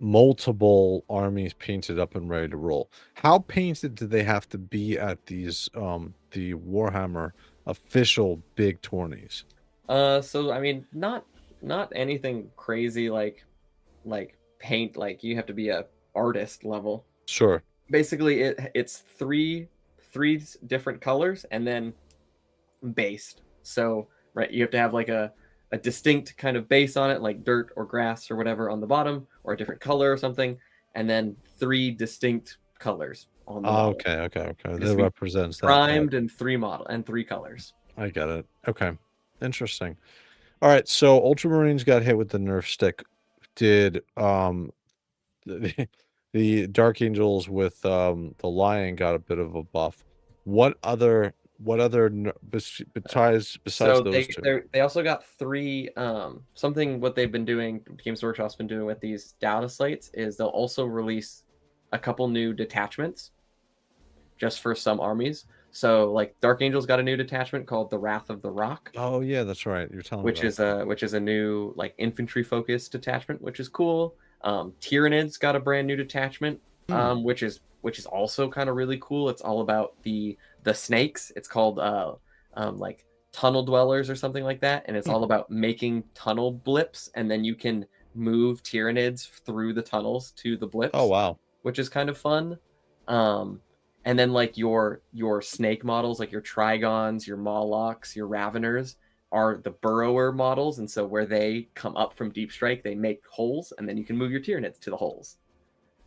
multiple armies painted up and ready to roll. How painted do they have to be at these the Warhammer official big tourneys? So I mean, not anything crazy like paint, like you have to be a artist level. Sure. Basically, it's three different colors and then based. So right, you have to have like a distinct kind of base on it, like dirt or grass or whatever on the bottom, or a different color or something, and then three distinct colors on the model. Okay, okay, okay. It has That to be represents that. primed and three colors. I get it. Okay. Interesting. All right, so Ultramarines got hit with the nerf stick. Did the, the Dark Angels with the Lion got a bit of a buff. What other besides So those two? they also got three something what they've been doing, Games Workshop's been doing with these data slates is they'll also release a couple new detachments just for some armies. So like Dark Angels got a new detachment called the Wrath of the Rock, Oh yeah, that's right. You're telling me about which is a new like infantry focused detachment, which is cool. Tyranids got a brand new detachment, that. Hmm. which is also kind of really cool. It's all about the snakes. It's called like tunnel dwellers or something like that, and it's Hmm. all about making tunnel blips, and then you can move Tyranids through the tunnels to the Oh blips, wow. which is kind of fun. Um, and then like your snake models, like your Trigons, your Molochs, your Raveners, are the burrower models, and so where they come up from deep strike, they make holes, and then you can move your Tyranids to the holes.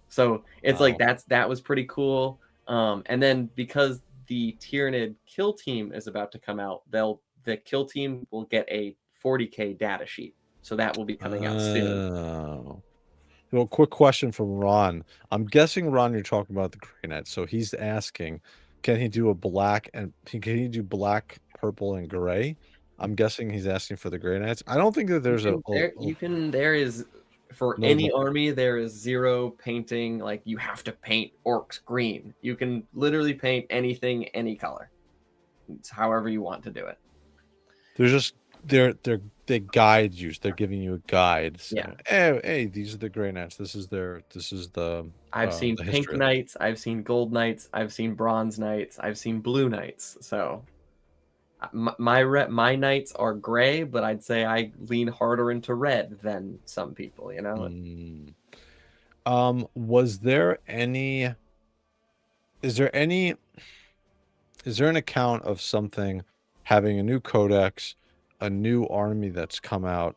So it's like Wow. that was pretty cool. And then because the Tyranid kill team is about to come out, the kill team will get a 40K data sheet. So that will be coming out soon. Oh. Well, quick question from Ron. I'm guessing Ron, you're talking about the Grey Knight. So he's asking, can he do a black and can he do black, purple, and gray? I'm guessing he's asking for the Grey Knights. I don't think that there's There is for no any army there is zero painting, like you have to paint orcs green. You can literally paint anything any color. It's however you want to do it. they're just they guide you. They're giving you a guide Yeah. saying, hey, these are the Grey Knights. This is I've seen the pink history of them. knights, I've seen gold knights, I've seen bronze knights, I've seen blue knights. So my knights are gray, but I'd say I lean harder into red than some people, you know? Mm. Was there any is there any is there an account of something having a new codex, a new army that's come out,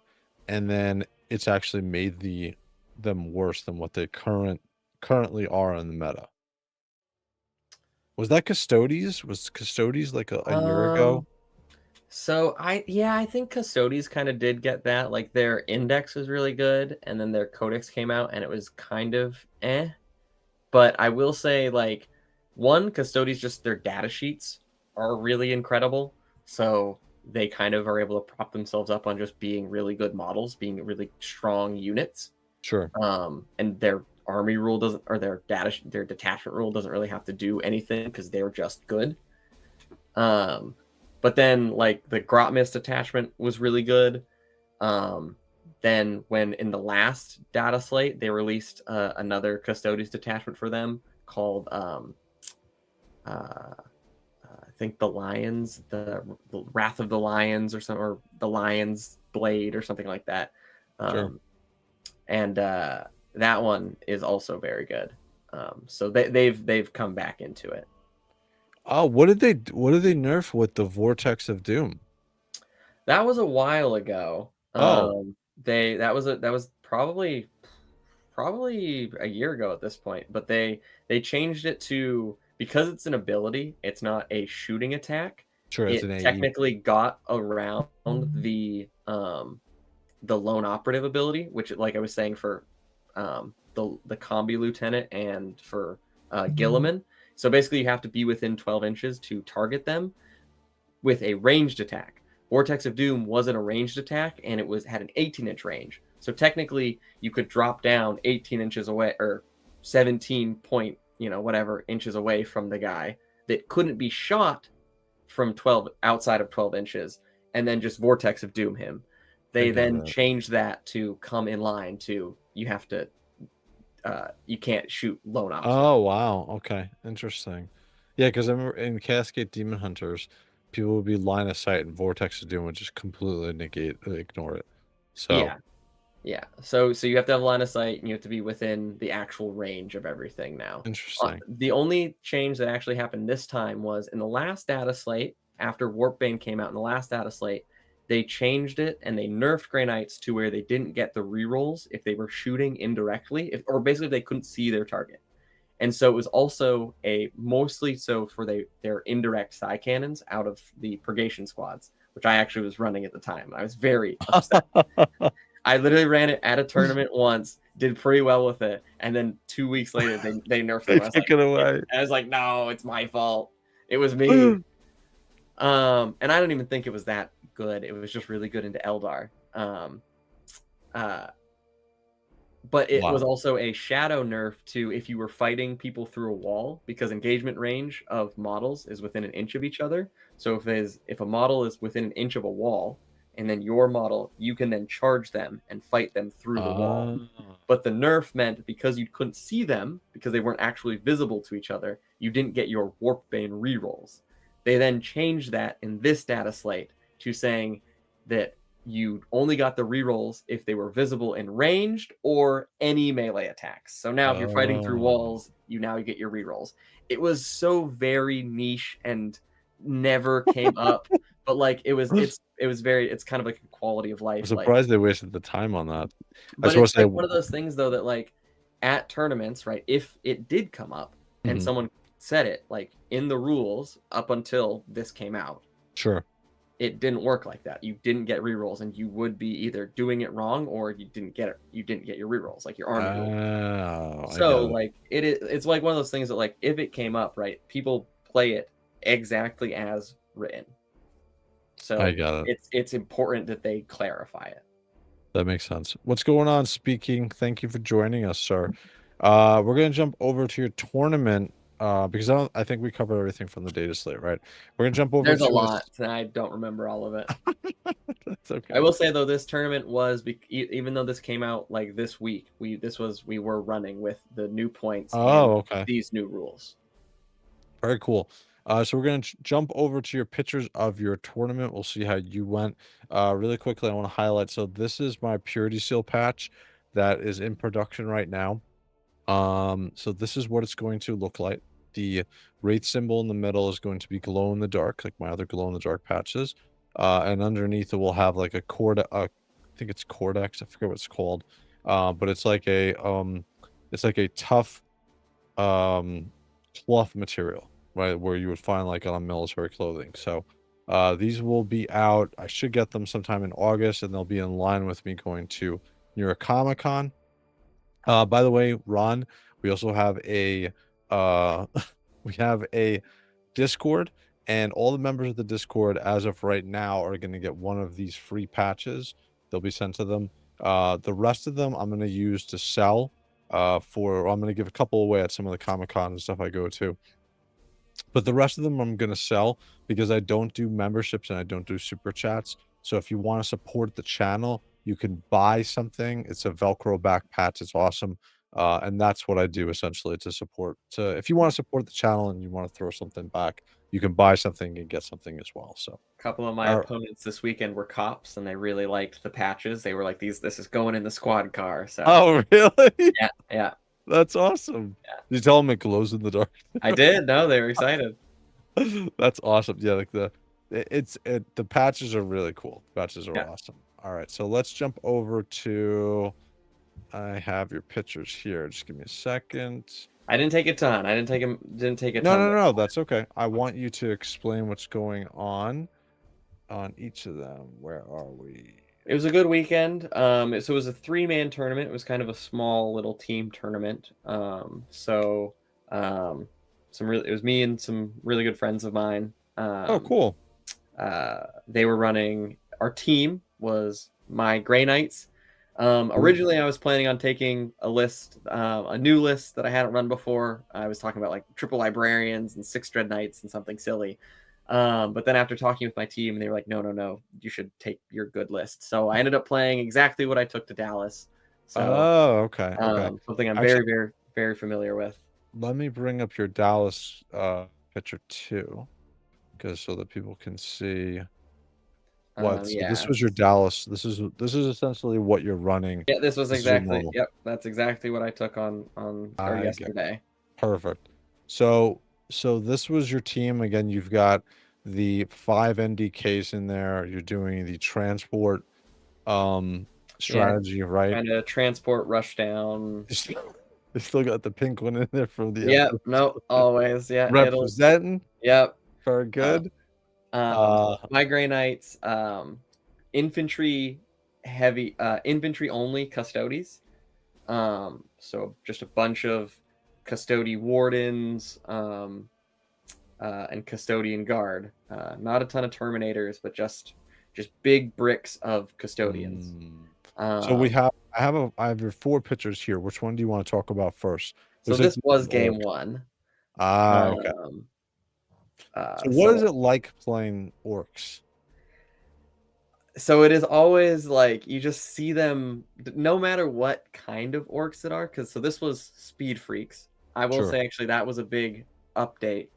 and then it's actually made them worse than what they currently are in the meta? Was that Custodes? Was Custodes like a year ago? Um, so I think Custodes kind of did get that. Like their index was really good, and then their codex came out and it was kind of eh. But I will say, like, one, Custodes, just their data sheets are really incredible. So they kind of are able to prop themselves up on just being really good models, being really strong units. Sure. And their army rule doesn't, or their detachment rule doesn't really have to do anything because they're just good. Um, but then, like, the Grotmist attachment was really good. Um, then when in the last data slate, they released another Custodes detachment for them called uh, I think the Lions, the Wrath of the Lions, or some, or the Lion's Blade, or something like that. Sure. And that one is also very good. So they've come back into it. Oh, what did they nerf with the Vortex of Doom? That was a while ago. Oh, That was probably a year ago at this point, but they changed it to, because it's an ability, it's not a shooting attack. sure, it's It an AE. technically got around the lone operative ability, which, like I was saying, for the combi lieutenant and for Gilliman. So basically, you have to be within 12 inches to target them with a ranged attack. Vortex of Doom wasn't a ranged attack, and it had an 18-inch range. So technically, you could drop down 18 inches away, or 17 point, whatever inches away from the guy that couldn't be shot from 12 outside of 12 inches, and then just Vortex of Doom him. They then changed that to come in line to, you have to, you can't shoot lone ops. Oh, wow. Okay. Interesting. Yeah, because I remember in Cascade Demon Hunters, people would be line of sight and Vortex of Doom would just completely ignore it. So, Yeah. So you have to have line of sight, and you have to be within the actual range of everything now. interesting. The only change that actually happened this time was in the last data slate, after Warpbane came out in the last data slate, they changed it and they nerfed Grey Knights to where they didn't get the rerolls if they were shooting indirectly, or basically they couldn't see their target. And so it was also mostly so for their indirect side cannons out of the purgation squads, which I actually was running at the time. I was very upset. I literally ran it at a tournament once, did pretty well with it, and then 2 weeks later they nerfed They it. took it away. I was like, no, it's my fault. It was me. And I don't even think it was that good. It was just really good into Eldar. But it was also a shadow nerf to if you were fighting people through a wall, because engagement range of models is within an inch of each other. So if a model is within an inch of a wall, and then your model, you can then charge them and fight them through the wall. But the nerf meant, because you couldn't see them, because they weren't actually visible to each other, you didn't get your Warpbane rerolls. They then changed that in this data slate to saying that you only got the rerolls if they were visible and ranged or any melee attacks. So now if you're fighting through walls, you get your rerolls. It was so very niche and never came up, but like it's kind of like a quality of life. I'm surprised they wasted the time on that. But it's like one of those things though that, like, at tournaments, right, if it did come up and someone said it, like, in the rules up until this came out, sure, it didn't work like that. You didn't get rerolls, and you would be either doing it wrong or you didn't get your rerolls, like your army roll. So like it's like one of those things that, like, if it came up, right, people play it exactly as written. So I got it. It's important that they clarify it. That makes sense. What's going on, Speaking? Thank you for joining us, sir. We're gonna jump over to your tournament because I think we covered everything from the data slate, right? We're gonna jump over. There's a lot, and I don't remember all of it. That's okay. I will say though, this tournament was, even though this came out like this week, we were running with the new points. Oh, okay. These new rules. Very cool. So we're going to jump over to your pictures of your tournament. We'll see how you went. Really quickly, I want to highlight. So this is my Purity Seal patch that is in production right now. So this is what it's going to look like. The Wraith symbol in the middle is going to be glow in the dark, like my other glow in the dark patches. And underneath it will have like a I think it's codex. I forget what it's called. But it's like a tough cloth material, right, where you would find like on military clothing. So these will be out. I should get them sometime in August, and they'll be in line with me going to New York Comic Con. By the way, Ron, we also have a we have a Discord, and all the members of the Discord as of right now are going to get one of these free patches. They'll be sent to them. The rest of them I'm going to use to sell. I'm going to give a couple away at some of the Comic Con and stuff I go to. But the rest of them I'm going to sell because I don't do memberships and I don't do super chats. So if you want to support the channel, you can buy something. It's a Velcro back patch. It's awesome. And that's what I do essentially to support. To if you want to support the channel and you want to throw something back, you can buy something and get something as well. So, A couple of my opponents this weekend were cops, and they really liked the patches. They were like, this is going in the squad car." So oh really? yeah, yeah, That's awesome. yeah. You tell them it glows in the dark. I did. No, they were excited. That's awesome. Yeah, like the patches are really cool. Patches are Yeah. awesome. All right, so let's jump over to. I have your pictures here. Just give me a second. I didn't take a ton. I didn't take a No, ton. no, no, that's okay. I want you to explain what's going on each of them. Where are we? It was a good weekend. So it was a 3-man tournament. It was kind of a small little team tournament. It was me and some really good friends of mine. Oh, cool. They were running. Our team was my Grey Knights. Originally, I was planning on taking a new list that I hadn't run before. I was talking about like triple librarians and 6 dread knights and something silly. But then after talking with my team, they were like, no, you should take your good list. So I ended up playing exactly what I took to Dallas. So, okay, okay. Something I'm Actually, very, very, very familiar with. let me bring up your Dallas picture too, because so that people can see what. So Yeah. this was your Dallas. This is essentially what you're running. Yeah, this was This is your exactly. normal. Yep, that's exactly what I took on or I get yesterday. perfect. So this was your team again. You've got the 5 NDKs in there. You're doing the transport strategy, right? Trying to transport rush down. They still got the pink one in there from the Yeah, other. no, always. Yeah, Representing. yep. Very good. My Grey Knights, infantry only custodies. So just a bunch of custody wardens, and custodian guard. Not a ton of terminators, but just big bricks of custodians. So we have I have your 4 pictures here. Which one do you want to talk about first? So Looks like this was an game orc. 1. Okay. Um, So what is it like playing orcs? So it is always like you just see them no matter what kind of orcs it are. So this was speed freaks. I will Sure. say actually that was a big update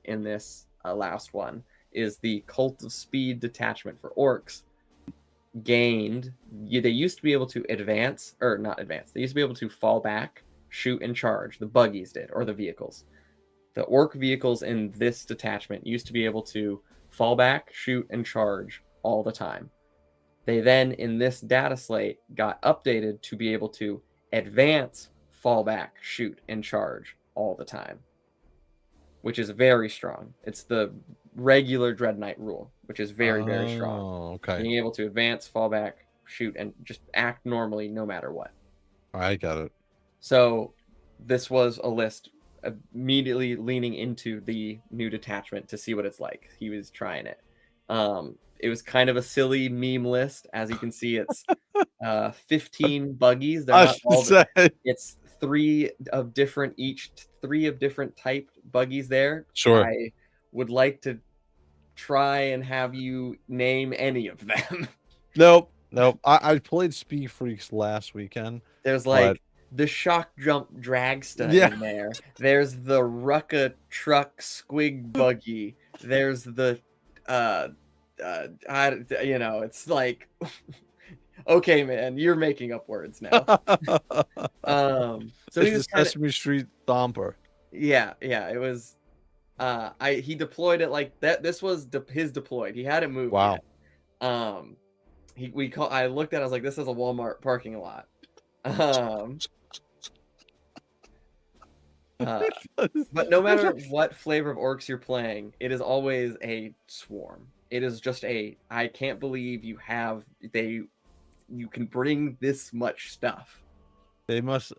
in this last one is the cult of speed detachment for orcs gained. They used to be able to advance or not advance. They used to be able to fall back, shoot, and charge. The buggies did, or the vehicles. The orc vehicles in this detachment used to be able to fall back, shoot, and charge all the time. They then, in this data slate, got updated to be able to advance, fall back, shoot, and charge all the time, which is very strong. It's the regular Dread Knight rule, which is very, very strong. Oh, okay. Being able to advance, fall back, shoot, and just act normally no matter what. I got it. So this was a list immediately leaning into the new detachment to see what it's like. He was trying it. It was kind of a silly meme list. As you can see, it's 15 buggies. They're not all. It's 3 of different type buggies there. Sure. I would like to try and have you name any of them. Nope. I played Speed Freaks last weekend. There's like the shock jump dragster in there. There's the Rucka truck squig buggy. There's the it's like okay, man, you're making up words now. So he was Sesame Street Thomper. Yeah, it was. He deployed it like that. This was his deployed. He hadn't moved yet. I looked at it, I was like, this is a Walmart parking lot. But no matter what flavor of orcs you're playing, it is always a swarm. It is just I can't believe you can bring this much stuff. They must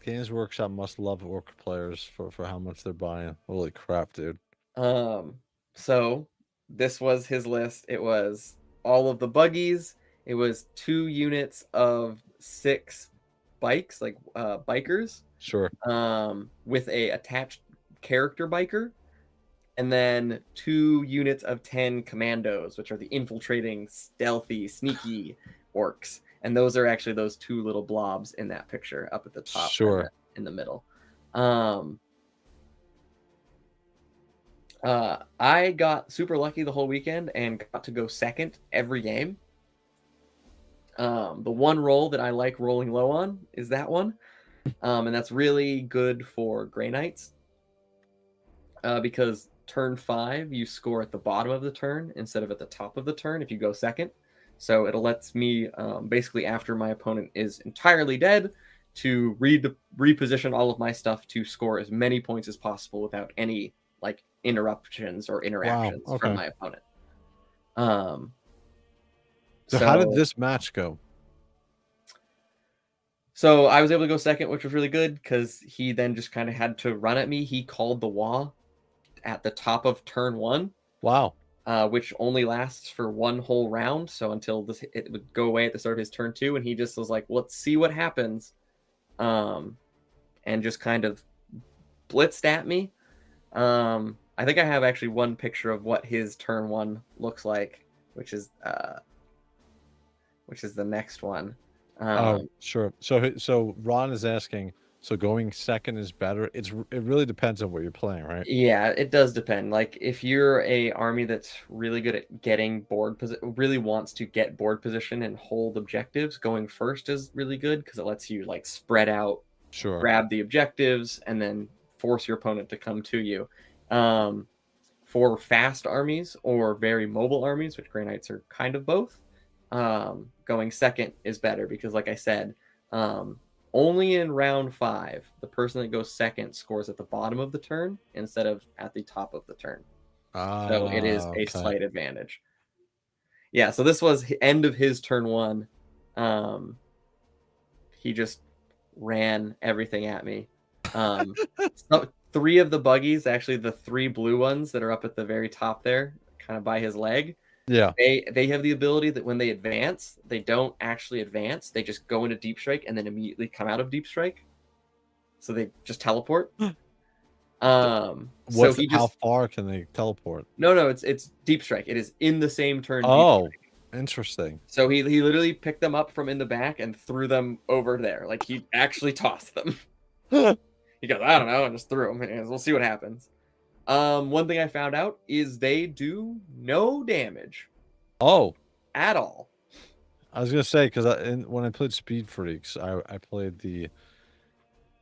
Games Workshop must love orc players for how much they're buying. Holy crap, dude. So this was his list. It was all of the buggies. It was 2 units of 6 bikes, like bikers. Sure. With a attached character biker, and then 2 units of 10 commandos, which are the infiltrating, stealthy, sneaky orcs. And those are actually those two little blobs in that picture up at the top Sure. in the middle. I got super lucky the whole weekend and got to go second every game. The one roll that I like rolling low on is that one. And that's really good for Grey Knights. Because turn 5, you score at the bottom of the turn instead of at the top of the turn if you go second. So it lets me, basically after my opponent is entirely dead, to reposition all of my stuff to score as many points as possible without any like interruptions or interactions from my opponent. So how did this match go? So I was able to go second, which was really good because he then just kind of had to run at me. He called the wah at the top of turn 1. Wow. Which only lasts for one whole round. So until it would go away at the start of his turn 2, and he just was like, let's see what happens. And just kind of blitzed at me. I think I have actually one picture of what his turn 1 looks like, which is the next one. Oh, sure. So Ron is asking, so going second is better? It really depends on what you're playing, right? Yeah, it does depend. Like if you're a army that's really good at getting board position, really wants to get board position and hold objectives, going first is really good because it lets you like spread out, Sure, grab the objectives, and then force your opponent to come to you. For fast armies or very mobile armies, which Grey Knights are kind of both, going second is better because, like I said, only in round 5, the person that goes second scores at the bottom of the turn instead of at the top of the turn. So it is a slight advantage. Yeah, so this was end of his turn 1. He just ran everything at me. So 3 of the buggies, actually the 3 blue ones that are up at the very top there, kind of by his leg. yeah. They have the ability that when they advance, they don't actually advance. They just go into deep strike and then immediately come out of deep strike. So they just teleport. How far can they teleport? No, it's deep strike. It is in the same turn. Oh, interesting. So he literally picked them up from in the back and threw them over there. Like he actually tossed them. He goes, I don't know, and just threw them. And we'll see what happens. One thing I found out is they do no damage. Oh, at all. I was gonna say because when I played Speed Freaks, I played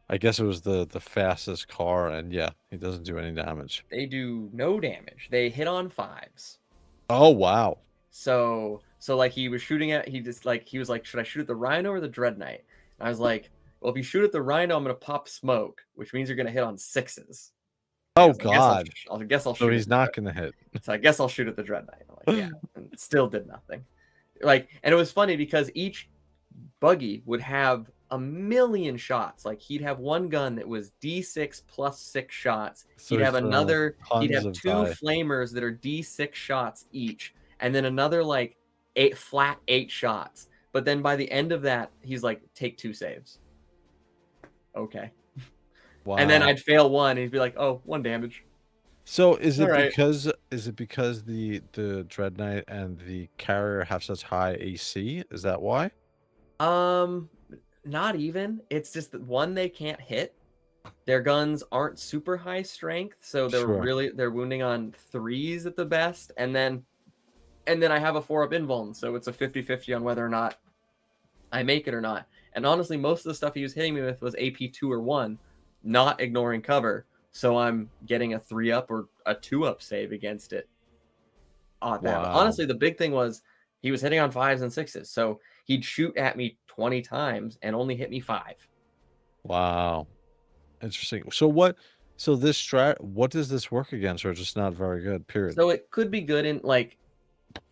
I guess it was the fastest car, and yeah, he doesn't do any damage. They do no damage. They hit on 5s. Oh wow. So like he was shooting at he was like, should I shoot at the Rhino or the Dread Knight? And I was like, well, if you shoot at the Rhino, I'm gonna pop smoke, which means you're gonna hit on 6s. Oh God. I guess I'll shoot. So he's not gonna hit. So I guess I'll shoot at the Dread Knight. I'm like, yeah, and it still did nothing. Like, and it was funny because each buggy would have a million shots. Like he'd have one gun that was D6 plus 6 shots. So he'd have another. He'd have 2 die. flamers that are D6 shots each, and then another like 8 shots. But then by the end of that, he's like, take 2 saves. Okay. Wow. And then I'd fail one, and he'd be like, oh, 1 damage. So is it because the Dread Knight and the carrier have such high AC? Is that why? Not even. It's just that one, they can't hit. Their guns aren't super high strength, so they're wounding on 3s at the best, and then I have a 4-up invuln, so it's a 50-50 on whether or not I make it or not. And honestly, most of the stuff he was hitting me with was AP 2 or 1, not ignoring cover. So I'm getting a 3-up or a 2-up save against it. Wow. Honestly, the big thing was he was hitting on 5s and 6s. So he'd shoot at me 20 times and only hit me 5. Wow. Interesting. So this strat, what does this work against, or just not very good, period? So it could be good in, like,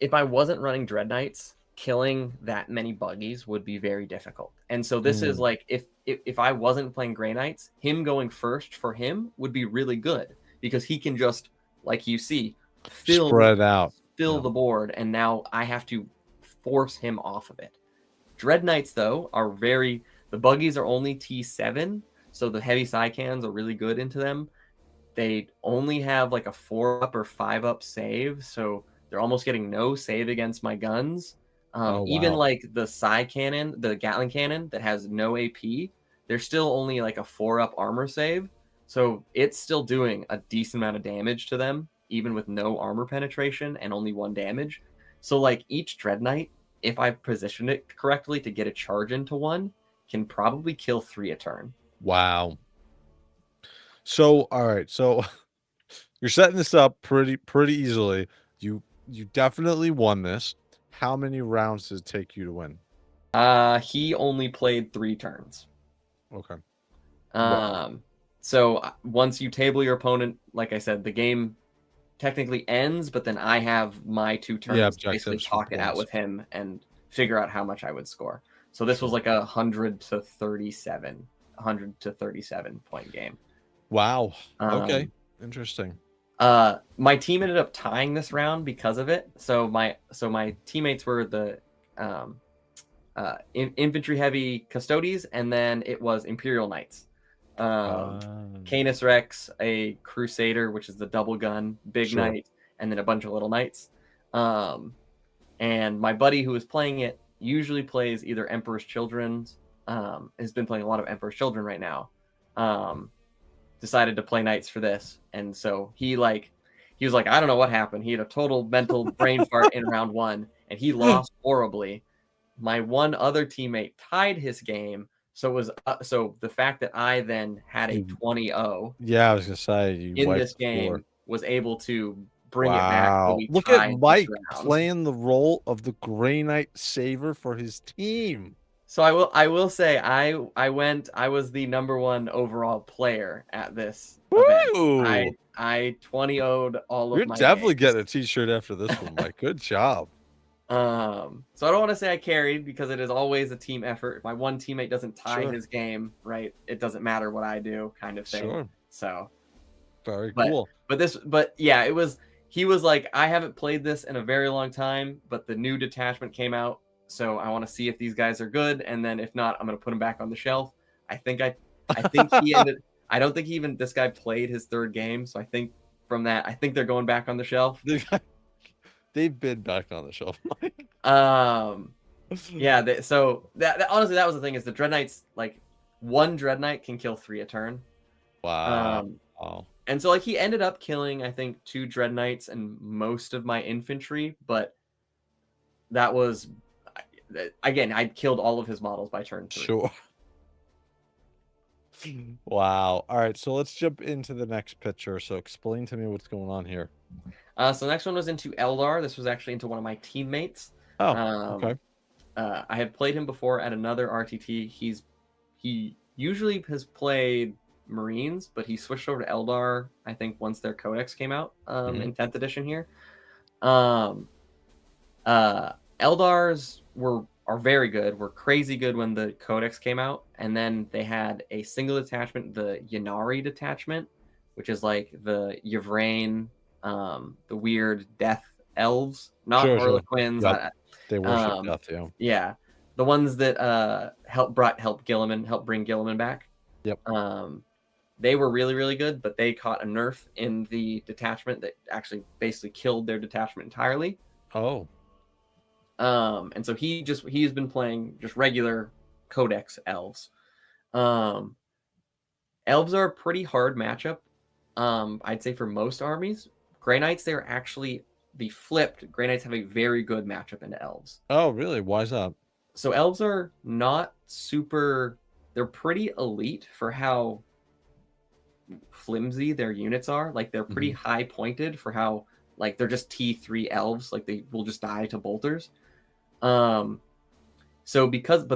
if I wasn't running Dread Knights, killing that many buggies would be very difficult. And so this is like, if I wasn't playing Grey Knights, him going first for him would be really good because he can just, like you see, spread out, fill the board, and now I have to force him off of it. Dread Knights, though, the buggies are only T7, so the heavy Psycans are really good into them. They only have like a 4-up or 5-up save, so they're almost getting no save against my guns. Oh Even wow. like the Psy cannon, the Gatling cannon that has no AP, there's still only like a 4-up armor save. So it's still doing a decent amount of damage to them, even with no armor penetration and only 1 damage. So like each Dread Knight, if I position it correctly to get a charge into one, can probably kill 3 a turn. Wow. So all right. So you're setting this up pretty easily. You definitely won this. How many rounds does it take you to win? He only played 3 turns. Okay. Well, So once you table your opponent, like I said, the game technically ends, but then I have my 2 yeah, turns to basically objectives for talk it out points. with him and figure out how much I would score. So this was Sure. like a 100 to 37 point game. Wow. Okay. Um, Interesting. my team ended up tying this round because of it. So my teammates were the infantry heavy custodes, and then it was Imperial Knights. Um, Canis Rex, a Crusader, which is the double gun, big sure. knight, and then a bunch of little knights. And my buddy who was playing it usually plays either Emperor's Children's, has been playing a lot of Emperor's Children right now. Decided to play knights for this, and so he was like, I don't know what happened. He had a total mental brain fart in round 1, and he lost horribly. My one other teammate tied his game, so it was so the fact that I then had a You 20-0 yeah, I was gonna say you in wiped this the floor. game was able to bring it back, so Wow. we Look at tied this Mike round. playing the role of the Grey Knight saver for his team. So I will say I was the number 1 overall player at this event. Woo! I 20-0'd all of You're my definitely games. getting a t-shirt after this one, Mike. Good job. So I don't want to say I carried, because it is always a team effort. If my one teammate doesn't tie Sure. his game, right, it doesn't matter what I do, kind of thing. Sure. So, Very but cool. but yeah, it was. He was like, I haven't played this in a very long time, but the new detachment came out, so I want to see if these guys are good, and then if not, I'm gonna put them back on the shelf. I think he ended. I don't think even this guy played his 3rd game, so I think from that, I think they're going back on the shelf. They've been back on the shelf, Mike. Yeah. So that honestly, that was the thing, is the Dread Knights, like, 1 Dread Knight can kill 3 a turn. Wow. Wow. And so like he ended up killing, I think, 2 Dread Knights and most of my infantry, but that was, again, I killed all of his models by turn 3. Sure. Wow. All right, so let's jump into the next picture. So explain to me what's going on here. So the next one was into Eldar. This was actually into one of my teammates. Oh, okay. Um, I have played him before at another RTT. He usually has played Marines, but he switched over to Eldar, I think, once their codex came out, Mhm. in 10th edition here. Um, Eldars are very good. Were crazy good when the codex came out, and then they had a single detachment, the Yanari detachment, which is like the Yvrain, the weird death elves, not Sure, sure. Harlequins. Yep. They worship death, yeah. Yeah, the ones that help bring Gilliman back. Yep. They were really, really good, but they caught a nerf in the detachment that actually basically killed their detachment entirely. Oh. And so he's been playing just regular codex elves. Elves are a pretty hard matchup. I'd say for most armies. Grey Knights, they're actually the flipped. Grey Knights have a very good matchup into elves. Oh, really? Why is that? So elves are not super. They're pretty elite for how flimsy their units are. Like, they're pretty Mhm. high pointed for how, like, they're just T3 elves. Like, they will just die to bolters. But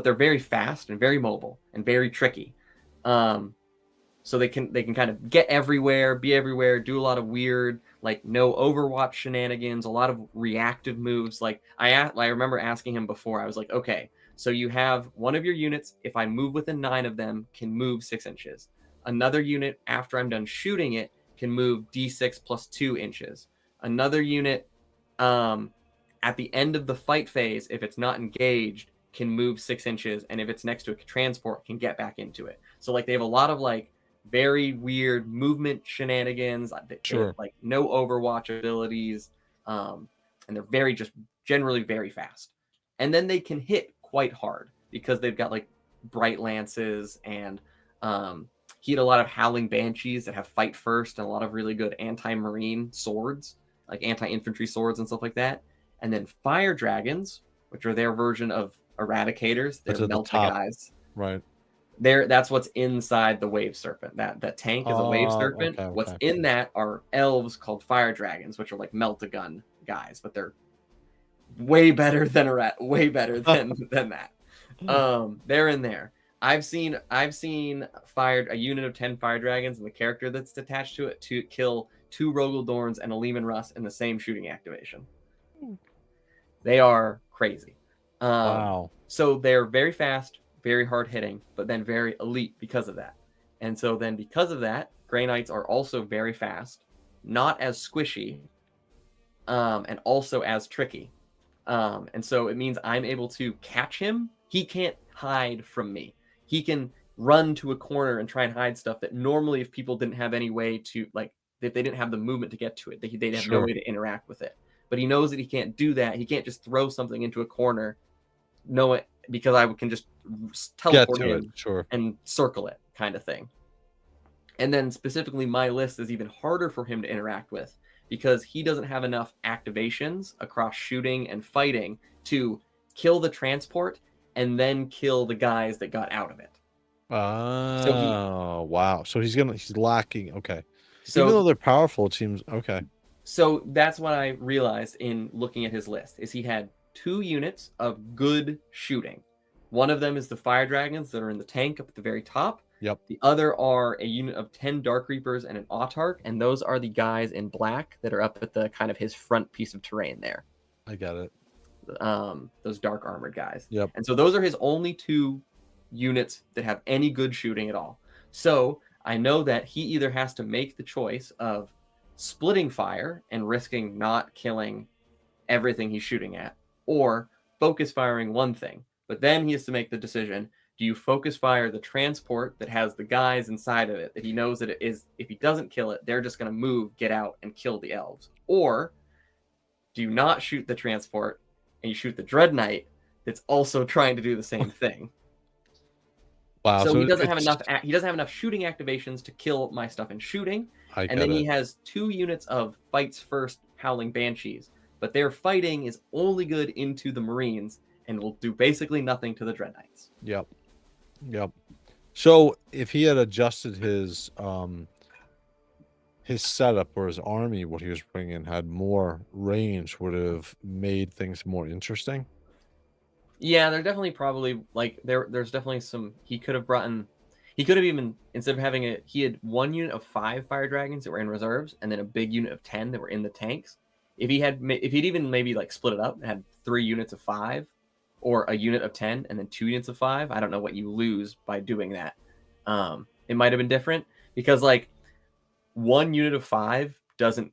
they're very fast and very mobile and very tricky. So they can kind of get everywhere, be everywhere, do a lot of weird, like, no Overwatch shenanigans, a lot of reactive moves. Like, I remember asking him before. I was like, okay, so you have one of your units, if I move within 9 of them, can move 6 inches. Another unit, after I'm done shooting it, can move D6 plus 2 inches. Another unit, at the end of the fight phase, if it's not engaged, can move 6 inches, and if it's next to a transport, can get back into it. So, like, they have a lot of, like, very weird movement shenanigans. They have, Sure. like, no Overwatch abilities, and they're very just generally very fast. and then they can hit quite hard because they've got like bright lances, and he had a lot of howling banshees that have fight first and a lot of really good anti-marine swords, like anti-infantry swords and stuff like that. And then fire dragons, which are their version of eradicators. They're That's at the melt top. guys. Right. That's what's inside the wave serpent. That tank is a wave serpent. Okay, What's okay. in that are elves called fire dragons, which are like melt-a-gun guys, but they're way better than way better than that. They're in there. I've seen a unit of 10 fire dragons and the character that's attached to it to kill 2 Rogaldorns and a Leman Russ in the same shooting activation. They are crazy. Wow. So they're very fast, very hard hitting, but then very elite because of that. And so then because of that, Grey Knights are also very fast, not as squishy, and also as tricky. And so it means I'm able to catch him. He can't hide from me. He can run to a corner and try and hide stuff that normally, if people didn't have any way to, like, if they didn't have the movement to get to it, they'd have no way to interact with it. But he knows that he can't do that. He can't just throw something into a corner, because I can just teleport in and circle it, kind of thing. And then specifically, my list is even harder for him to interact with because he doesn't have enough activations across shooting and fighting to kill the transport and then kill the guys that got out of it. Oh, wow. So he's lacking. Okay. So even though they're powerful, it seems okay. So that's what I realized in looking at his list is he had 2 units of good shooting. One of them is the fire dragons that are in the tank up at the very top. Yep. The other are a unit of 10 dark reapers and an autarch, and those are the guys in black that are up at the kind of his front piece of terrain there. I got it. Those dark armored guys. Yep. And so those are his only 2 units that have any good shooting at all. So I know that he either has to make the choice of splitting fire and risking not killing everything he's shooting at, or focus firing one thing. But then he has to make the decision: do you focus fire the transport that has the guys inside of it that he knows that it is, if he doesn't kill it, they're just going to move, get out, and kill the elves? Or do you not shoot the transport and you shoot the Dread Knight that's also trying to do the same thing? Wow. So he doesn't have enough. He doesn't have enough shooting activations to kill my stuff in shooting, and then he has 2 units of fights first howling banshees, but their fighting is only good into the Marines and will do basically nothing to the Dread Knights. Yep. So if he had adjusted his setup or his army, what he was bringing in had more range, would have made things more interesting. Yeah, they're definitely probably like there's definitely some he could have brought in. He could have even, instead of having he had 1 unit of 5 fire dragons that were in reserves and then a big unit of 10 that were in the tanks. If he'd even maybe like split it up and had 3 units of 5 or a unit of 10 and then 2 units of 5, I don't know what you lose by doing that. It might have been different because like 1 unit of 5 doesn't,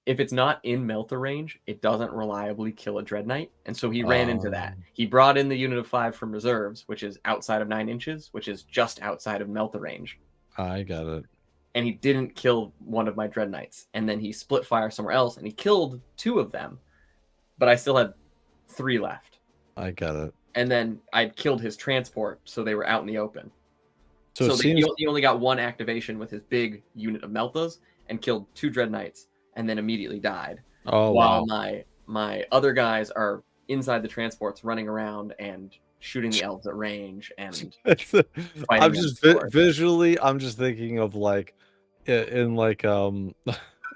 if it's not in melter range, it doesn't reliably kill a Dread Knight. And so he ran into that. He brought in the unit of 5 from reserves, which is outside of 9 inches, which is just outside of melter range. I got it. And he didn't kill one of my Dread Knights. And then he split fire somewhere else and he killed 2 of them. But I still had 3 left. I got it. And then I'd killed his transport, so they were out in the open. So he only got 1 activation with his big unit of Meltas and killed 2 Dread Knights and then immediately died. While my other guys are inside the transports running around and shooting the elves at range and I'm just visually, I'm just thinking of like in like in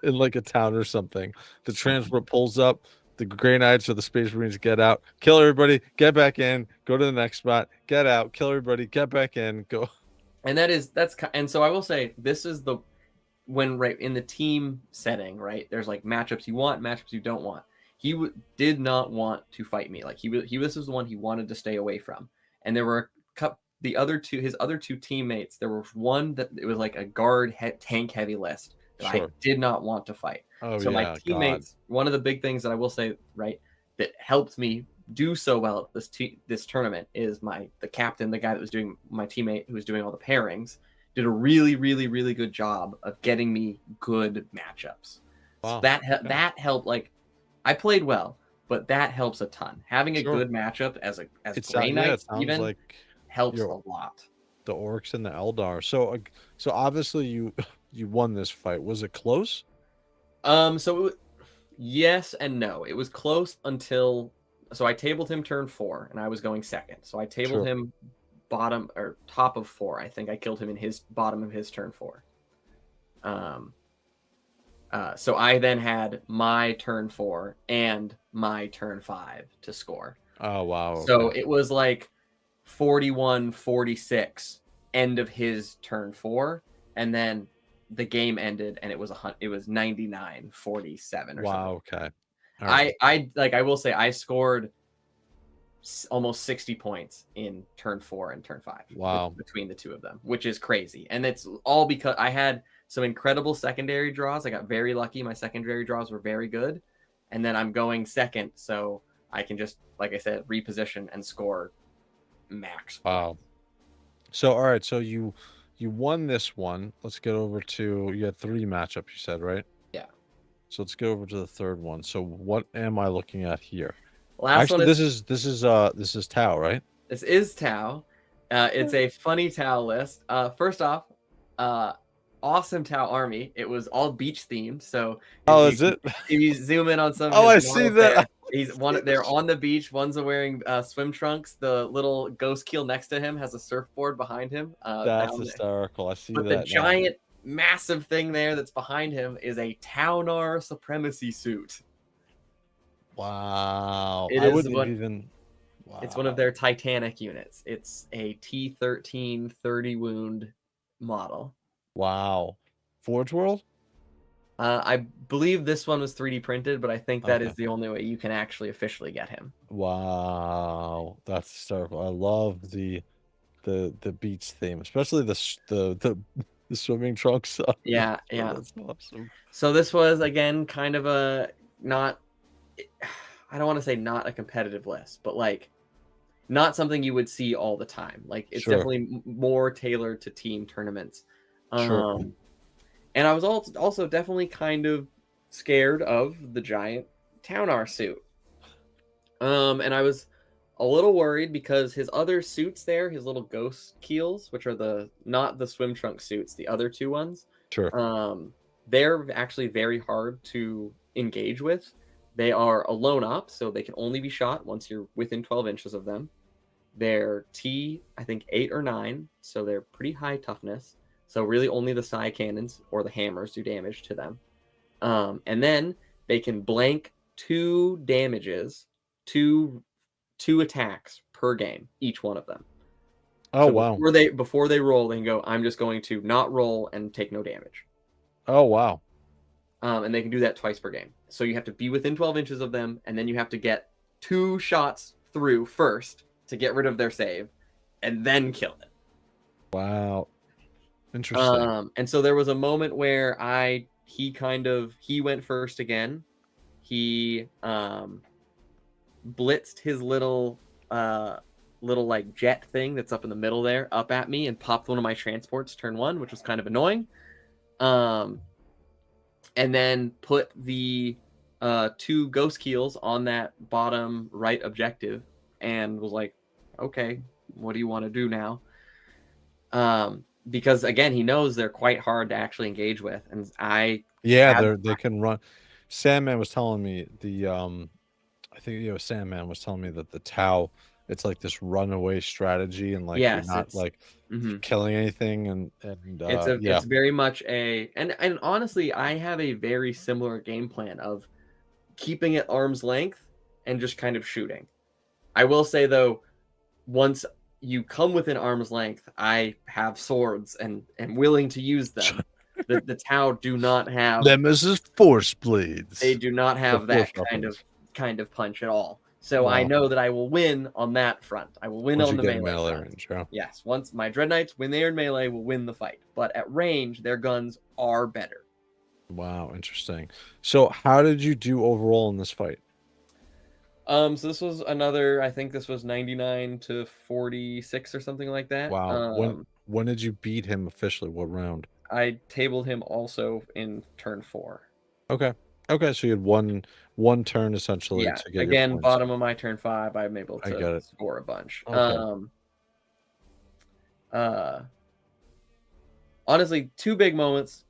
like a town or something. The transport pulls up, the Grey Knights or the Space Marines get out, kill everybody, get back in, go to the next spot, get out, kill everybody, get back in, go. And and so I will say this is when right in the team setting, right? There's like matchups you want, matchups you don't want. He did not want to fight me. Like this was the one he wanted to stay away from. And there were his other 2 teammates. There was one that it was like a guard tank heavy list that I did not want to fight. So my teammates, one of the big things that I will say, right, that helped me do so well at this tournament is the captain, the guy that was doing, my teammate who was doing all the pairings, did a really, really, really good job of getting me good matchups. Wow. So that helped. Like, I played well, but that helps a ton. Having a Sure. good matchup as Grey Yeah, Knights it sounds even like helps you're a lot. the Orcs and the Eldar. So obviously you you won this fight. Was it close? So yes and no. It was close until so I tabled him turn 4 and I was going second. So I tabled Sure. him bottom or top of 4. I think I killed him in his bottom of his turn 4. So I then had my turn 4 and my turn 5 to score. Oh wow. So Okay. it was like 41-46 end of his turn 4, and then the game ended and it was 99-47 or something. Wow. Okay. All right. I will say I scored almost 60 points in turn 4 and turn 5 Wow. between the two of them, which is crazy. And it's all because I had some incredible secondary draws. I got very lucky. My secondary draws were very good. And then I'm going second, so I can just, like I said, reposition and score max. Wow. So all right. So you won this one. Let's get over to you had 3 matchups. You said right. Yeah. So let's go over to the third one. So what am I looking at here? Last one Actually, is this is Tau, right? this is Tau. It's a funny Tau list. First off, awesome Tau army. It was all beach themed. So Oh, is it? if you zoom in on some of Oh, I his see models there, that. they're on the beach. One's wearing swim trunks. The little ghost keel next to him has a surfboard behind him. That's Down there. hysterical. I see But the that now. giant, massive thing there that's behind him is a Taunar supremacy suit. Wow. It I is wouldn't what even. It's one of their Titanic units. It's a T13 30 wound model. Wow. Forge World? I believe this one was 3D printed, but I think that Okay. is the only way you can actually officially get him. Wow. That's hysterical. I love the beach theme, especially the swimming trunks. Yeah, yeah. That's awesome. So this was again kind of a not I don't want to say not a competitive list, but like not something you would see all the time. Like it's Sure. definitely more tailored to team tournaments. Sure. And I was also definitely kind of scared of the giant Taunar suit. And I was a little worried because his other suits there, his little ghost keels, which are not the swim trunk suits, the other two ones, Sure. they're actually very hard to engage with. They are a lone op, so they can only be shot once you're within 12 inches of them. They're I think 8 or 9, so they're pretty high toughness. So really only the psi cannons or the hammers do damage to them. And then they can blank 2 damages, two attacks per game, each one of them. Oh, So wow. before they roll, they can go, I'm just going to not roll and take no damage. Oh, wow. And they can do that twice per game. So you have to be within 12 inches of them, and then you have to get 2 shots through first to get rid of their save, and then kill it. Wow. Interesting. And so there was a moment where he went first again. He blitzed his little like jet thing that's up in the middle there up at me and popped one of my transports turn 1, which was kind of annoying. And then put the 2 ghost keels on that bottom right objective and was like, okay, what do you want to do now? Because again, he knows they're quite hard to actually engage with, and They can run. Sandman was telling me I think Sandman was telling me that the Tau, it's like this runaway strategy, and like you're not like killing anything, and it's very much and honestly, I have a very similar game plan of keeping it arm's length and just kind of shooting. I will say though, once you come within arm's length, I have swords and am willing to use them. The Tau do not have them as his force blades. They do not have that kind of punch at all. So wow. I know that I will win on that front. I will win on the melee front. Range, yeah. Yes, once my Dread Knights, when they are in melee, will win the fight. But at range, their guns are better. Wow, interesting. So how did you do overall in this fight? So this was I think this was 99-46 or something like that. Wow. When did you beat him officially? What round? I tabled him also in turn 4. Okay, Okay, so you had one turn essentially Yeah, to get your again, points. bottom of my turn 5, I'm able I to get it. score a bunch. Okay. Uh, honestly, two big moments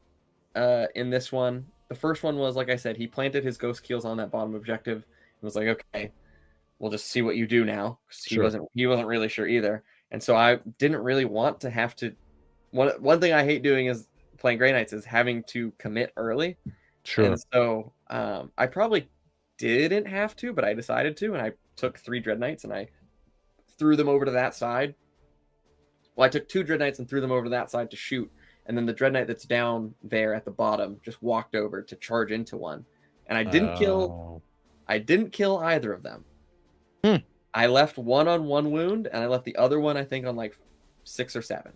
in this one. The first one was, like I said, he planted his ghost keels on that bottom objective and was like, okay, we'll just see what you do now, because Sure. he wasn't really sure either. And so I didn't really want to have to. One thing I hate doing is playing Grey Knights is having to commit early. And Sure. so I probably didn't have to, but I decided to, and I took 3 Dread Knights and I threw them over to that side. Well, I took 2 Dread Knights and threw them over to that side to shoot, and then the Dread Knight that's down there at the bottom just walked over to charge into one, and I didn't kill. Oh. I didn't kill either of them. Hmm. I left one on 1 wound, and I left the other one, I think, on like 6 or 7.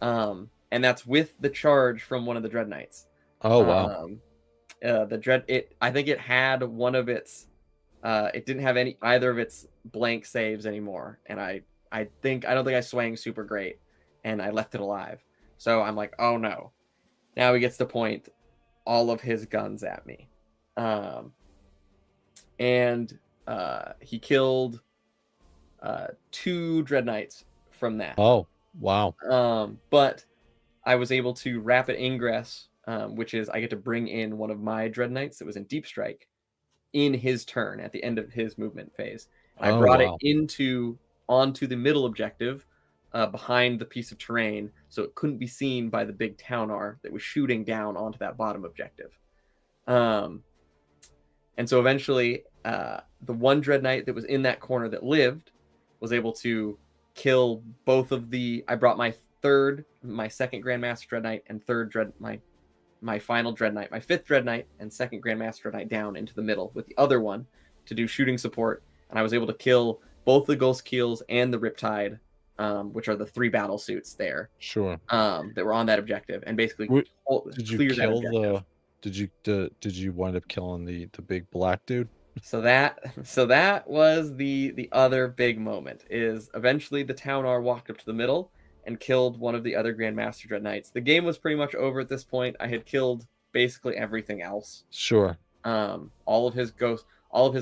And that's with the charge from one of the Dread Knights. Oh, wow. The Dread, I think it had one of its, it didn't have either of its blank saves anymore, and I don't think I swang super great, and I left it alive. So I'm like, oh no, now he gets to point all of his guns at me, and he killed 2 Dread Knights from that. Oh, wow. But I was able to rapid ingress, which is I get to bring in one of my Dread Knights that was in Deep Strike in his turn at the end of his movement phase. And I Oh, brought wow. it onto the middle objective behind the piece of terrain, so it couldn't be seen by the big Taunar that was shooting down onto that bottom objective. And so eventually, the one Dread Knight that was in that corner that lived was able to kill both of the. I brought my second Grandmaster Dread Knight, and my final Dread Knight, my 5th Dread Knight, and second Grandmaster Dread Knight down into the middle with the other one to do shooting support, and I was able to kill both the Ghost Keels and the Riptide, which are the 3 battle suits there. Sure. That were on that objective, and basically Did you clear that kill objective. did you wind up killing the big black dude? So that was the other big moment. Is eventually the Taunar walked up to the middle and killed one of the other Grandmaster Dread Knights. The game was pretty much over at this point. I had killed basically everything else. Sure. All of his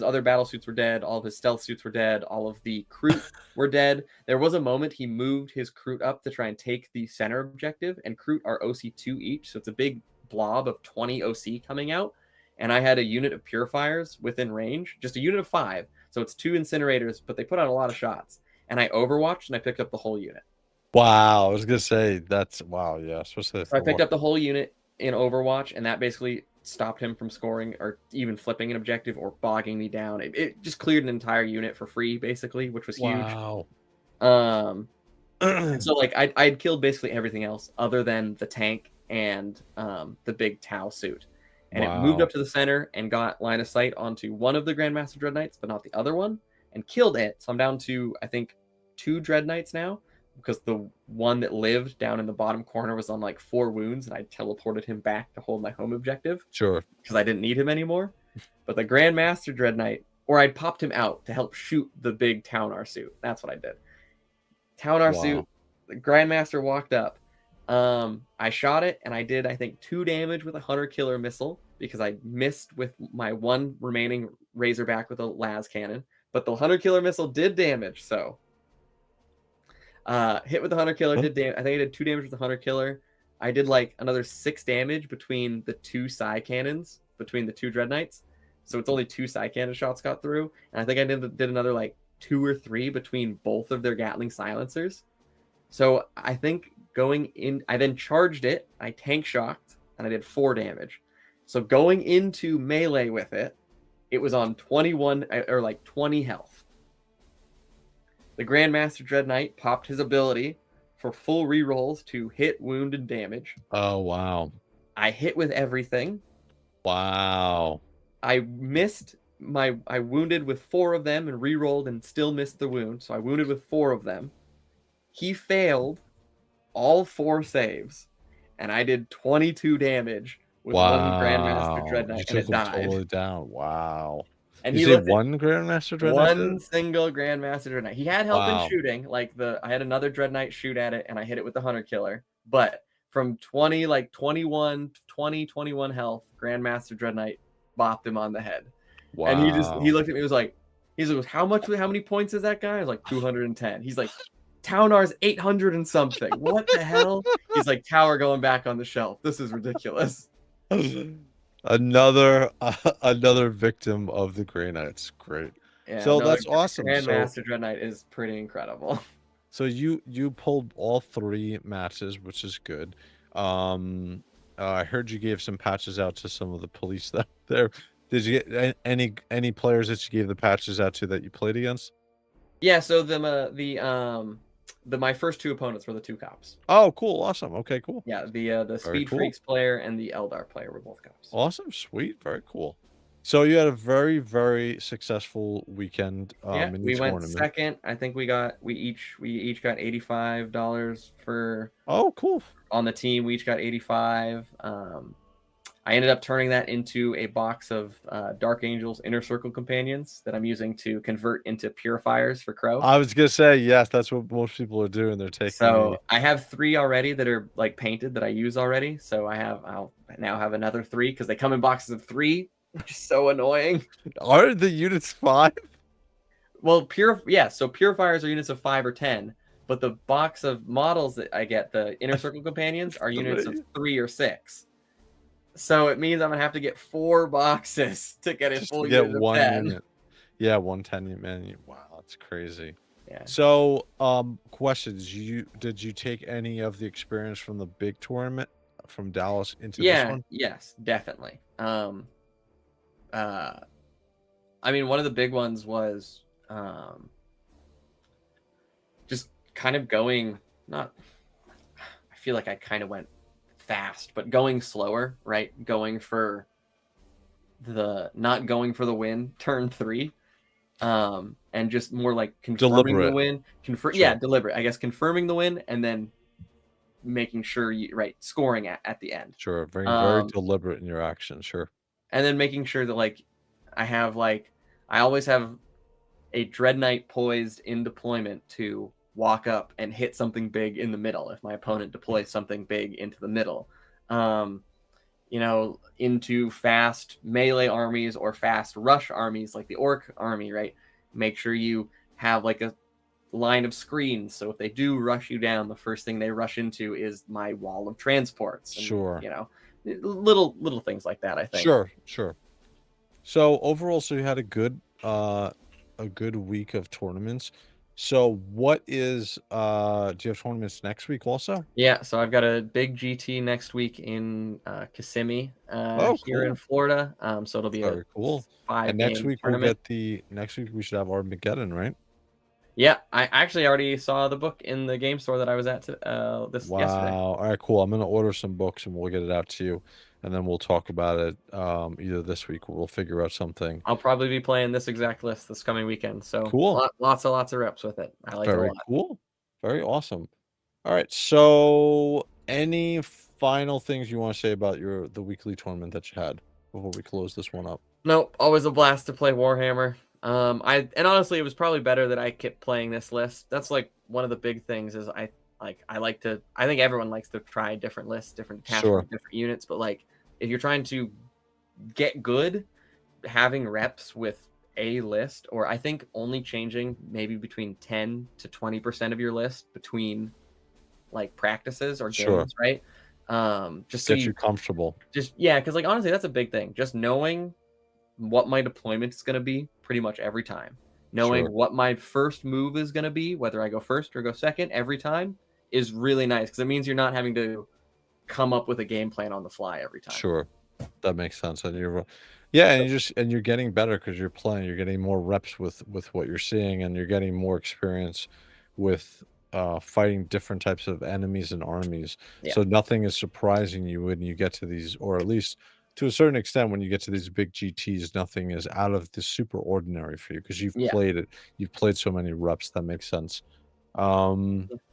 other battle suits were dead. All of his stealth suits were dead. All of the Kroot were dead. There was a moment he moved his Kroot up to try and take the center objective, and Kroot are OC2 each, so it's a big blob of 20 OC coming out. And I had a unit of purifiers within range, just a unit of 5. So it's 2 incinerators, but they put out a lot of shots. And I overwatched and I picked up the whole unit. Wow, I was gonna say that's wow, yeah. Especially So I picked up the whole unit in Overwatch, and that basically stopped him from scoring or even flipping an objective or bogging me down. It just cleared an entire unit for free, basically, which was huge. Wow. So like I'd killed basically everything else other than the tank and the big Tau suit. And it moved up to the center and got line of sight onto one of the Grandmaster Dread Knights, but not the other one, and killed it. So I'm down to, I think, 2 Dread Knights now, because the one that lived down in the bottom corner was on like 4 wounds, and I teleported him back to hold my home objective. Sure. Because I didn't need him anymore. But the Grandmaster Dread Knight, or I'd popped him out to help shoot the big Taunar suit. That's what I did. Taunar suit, the Grandmaster walked up. I shot it, and I did, I think, 2 damage with a Hunter Killer missile, because I missed with my 1 remaining Razorback with a las cannon. But the Hunter Killer missile did damage, so hit with the Hunter Killer, did damage. I think I did 2 damage with the Hunter Killer. I did like another 6 damage between the 2 Psy cannons, between the 2 Dread Knights. So it's only 2 Psy cannon shots got through. And I think I did another like 2 or 3 between both of their Gatling silencers. So I think going in, I then charged it, I tank shocked, and I did 4 damage. So going into melee with it, it was on 21 or like 20 health. The Grandmaster Dread Knight popped his ability for full rerolls to hit, wound, and damage. Oh, wow. I hit with everything. Wow. I wounded with 4 of them and rerolled and still missed the wound. So I wounded with 4 of them. He failed all 4 saves, and I did 22 damage with 1 Grandmaster Dread Knight, and it died. Totally down. Wow. And you he say 1 Grandmaster Dread Knight? 1 single Grandmaster Dread Knight. He had help in shooting, like I had another Dread Knight shoot at it, and I hit it with the Hunter Killer. But from 21 health, Grandmaster Dread Knight bopped him on the head. Wow. And he looked at me, he was like, how many points is that guy? I was like, 210. He's like, Taunar's 800 and something. What the hell? He's like, Tower going back on the shelf. This is ridiculous. Another victim of the Grey Knights. Great. Yeah, So no, that's awesome. Grandmaster Dread Knight is pretty incredible. So you pulled all 3 matches, which is good. I heard you gave some patches out to some of the police that there. Did you get any players that you gave the patches out to that you played against? Yeah, so my first 2 opponents were the 2 cops. Oh, cool, awesome. Okay, cool. Yeah, the Speed Freaks player and the Eldar player were both cops. Awesome, sweet, very cool. So you had a very, very successful weekend. Yeah, in we the went tournament. second. I think we each got $85 for. Oh, cool. On the team, we each got 85. I ended up turning that into a box of Dark Angels Inner Circle Companions that I'm using to convert into purifiers for Crow. I was gonna say yes. That's what most people are doing. They're taking. So I have 3 already that are like painted that I use already. So I'll now have another 3 because they come in boxes of 3. Which is so annoying. Are the units 5? Well, so purifiers are units of 5 or 10, but the box of models that I get, the Inner Circle Companions, are units of 3 or 6. So it means I'm gonna have to get 4 boxes to get a full unit of 10. Unit. Yeah, 110 man. Wow, that's crazy. Yeah. So, questions. Did you take any of the experience from the big tournament from Dallas into this one? Yes, definitely. I mean, one of the big ones was just kind of going, I feel like I kind of went fast, but going slower, right? Not going for the win turn 3. And just more like confirming the win. Deliberate. I guess confirming the win and then making sure scoring at the end. Sure, very deliberate in your actions, sure. And then making sure that I always have a Dread Knight poised in deployment to walk up and hit something big in the middle if my opponent deploys something big into the middle. Into fast melee armies or fast rush armies like the Orc army, right? Make sure you have like a line of screens. So if they do rush you down, the first thing they rush into is my wall of transports. And, sure. Little things like that, I think. Sure. So overall, you had a good week of tournaments. So what is do you have tournaments next week also? Yeah, so I've got a big GT next week in Kissimmee here in Florida. So it'll be very cool. 5 and next week tournament. Next week we should have Armageddon, right? Yeah, I actually already saw the book in the game store that I was at yesterday. All right, cool. I'm gonna order some books and we'll get it out to you, and then we'll talk about it either this week or we'll figure out something. I'll probably be playing this exact list this coming weekend. So cool. Lots of reps with it. I like it a lot. Very cool. Very awesome. All right. So any final things you want to say about the weekly tournament that you had before we close this one up? Nope. Always a blast to play Warhammer. And honestly, it was probably better that I kept playing this list. That's like one of the big things is I think everyone likes to try different lists, different attachments, different units. But like, if you're trying to get good, having reps with a list, or I think only changing maybe between 10 to 20% of your list between like practices or games, right? Just so you're comfortable. Because like honestly, that's a big thing. Just knowing what my deployment is going to be pretty much every time. Knowing what my first move is going to be, whether I go first or go second every time, is really nice because it means you're not having to come up with a game plan on the fly every time. Sure, that makes sense. And you're getting better because you're playing. You're getting more reps with what you're seeing, and you're getting more experience with fighting different types of enemies and armies. Yeah. So nothing is surprising you when you get to these, or at least to a certain extent, when you get to these big GTs, nothing is out of the super ordinary for you because you've played it. You've played so many reps. That makes sense.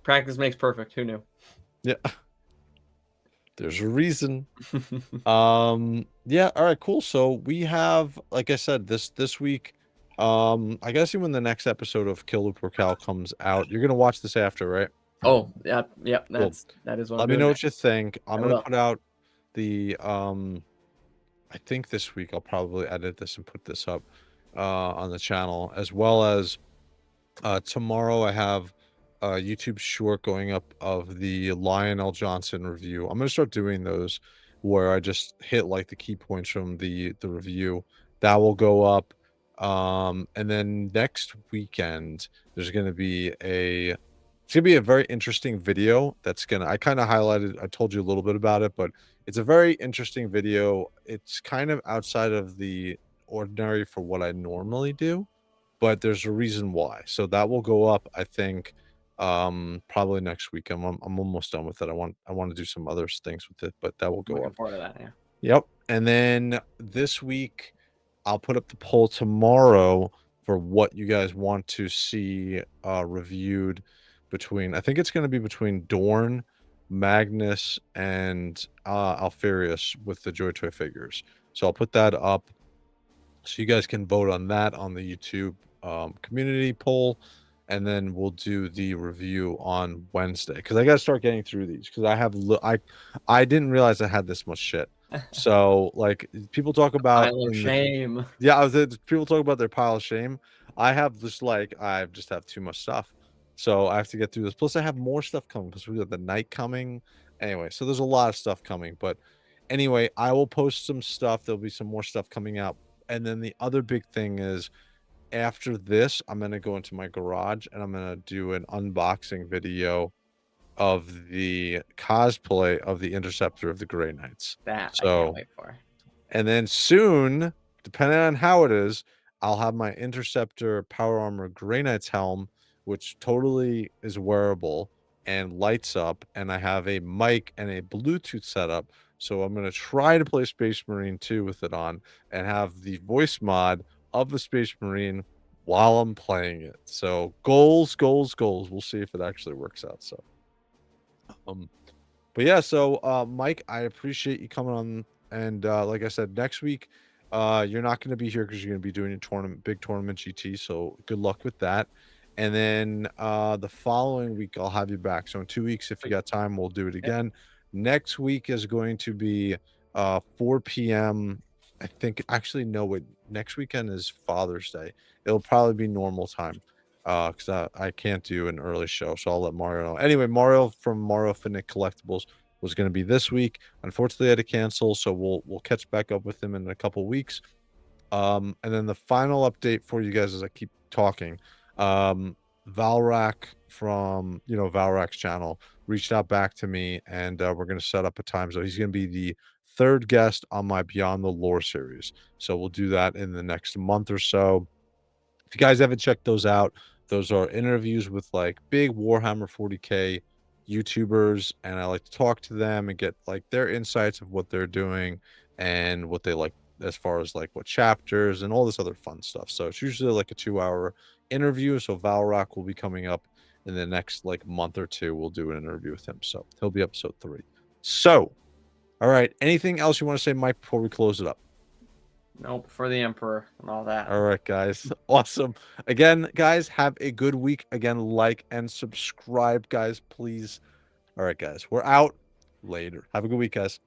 Practice makes perfect. Who knew? Yeah. There's a reason. Yeah. All right, cool. So we have, like I said, this week, I guess when the next episode of Kill Loop or Cal comes out, you're going to watch this after, right? Oh, yeah. That is what Let me know what you think. I'm going to put out the, I think this week I'll probably edit this and put this up on the channel, as well as tomorrow I have a YouTube short going up of the Lionel Johnson review. I'm gonna start doing those where I just hit like the key points from the review. That will go up. And then next weekend there's gonna be a it's gonna be a very interesting video that's gonna I kind of highlighted, I told you a little bit about it, but it's a very interesting video. It's kind of outside of the ordinary for what I normally do, but there's a reason why. So that will go up, I think, probably next week. I'm almost done with it. I want to do some other things with it, but that will I'm go looking up. forward to that. Yeah. Yep. And then this week, I'll put up the poll tomorrow for what you guys want to see reviewed between, I think it's going to be between Dorn, Magnus, and Alfarius with the JOYTOY figures. So I'll put that up so you guys can vote on that on the YouTube community poll, and then we'll do the review on Wednesday because I got to start getting through these because I have I didn't realize I had this much shit. So like people talk about Pile of shame. yeah, people talk about their pile of shame. I have just like I just have too much stuff, so I have to get through this. Plus, I have more stuff coming because we got the night coming. Anyway, so there's a lot of stuff coming, but anyway, I will post some stuff. There'll be some more stuff coming out, and then the other big thing is after this, I'm gonna go into my garage and I'm gonna do an unboxing video of the cosplay of the Interceptor of the Grey Knights. That I can't So wait for. and then soon, depending on how it is, I'll have my Interceptor Power Armor Grey Knight's helm, which totally is wearable and lights up, and I have a mic and a Bluetooth setup. So I'm gonna try to play Space Marine 2 with it on and have the voice mod of the Space Marine while I'm playing it. So goals, goals, goals. We'll see if it actually works out. So um but yeah, so Mike, I appreciate you coming on. And like I said, next week, you're not going to be here because you're going to be doing a tournament, big tournament GT. So good luck with that. And then the following week, I'll have you back. So in 2 weeks, if you got time, we'll do it again. Next week is going to be 4 p.m. I think actually, no, wait, next weekend is Father's Day. It'll probably be normal time because I can't do an early show, so I'll let Mario know. Anyway, Mario from Mario Finnick Collectibles was going to be this week. Unfortunately, I had to cancel, so we'll catch back up with him in a couple weeks. And then the final update for you guys as I keep talking, Valrak from Valrak's channel reached out back to me, and we're going to set up a time. So he's going to be the third guest on my Beyond the Lore series. So we'll do that in the next month or so. If you guys haven't checked those out, those are interviews with like big Warhammer 40K YouTubers, and I like to talk to them and get like their insights of what they're doing and what they like as far as like what chapters and all this other fun stuff. So it's usually like a 2-hour interview. So Valrock will be coming up in the next like month or two. We'll do an interview with him. So he'll be episode 3. So, all right. Anything else you want to say, Mike, before we close it up? Nope, for the Emperor and all that. All right, guys. Awesome. Again, guys, have a good week. Again, like and subscribe, guys, please. All right, guys. We're out. Later. Have a good week, guys.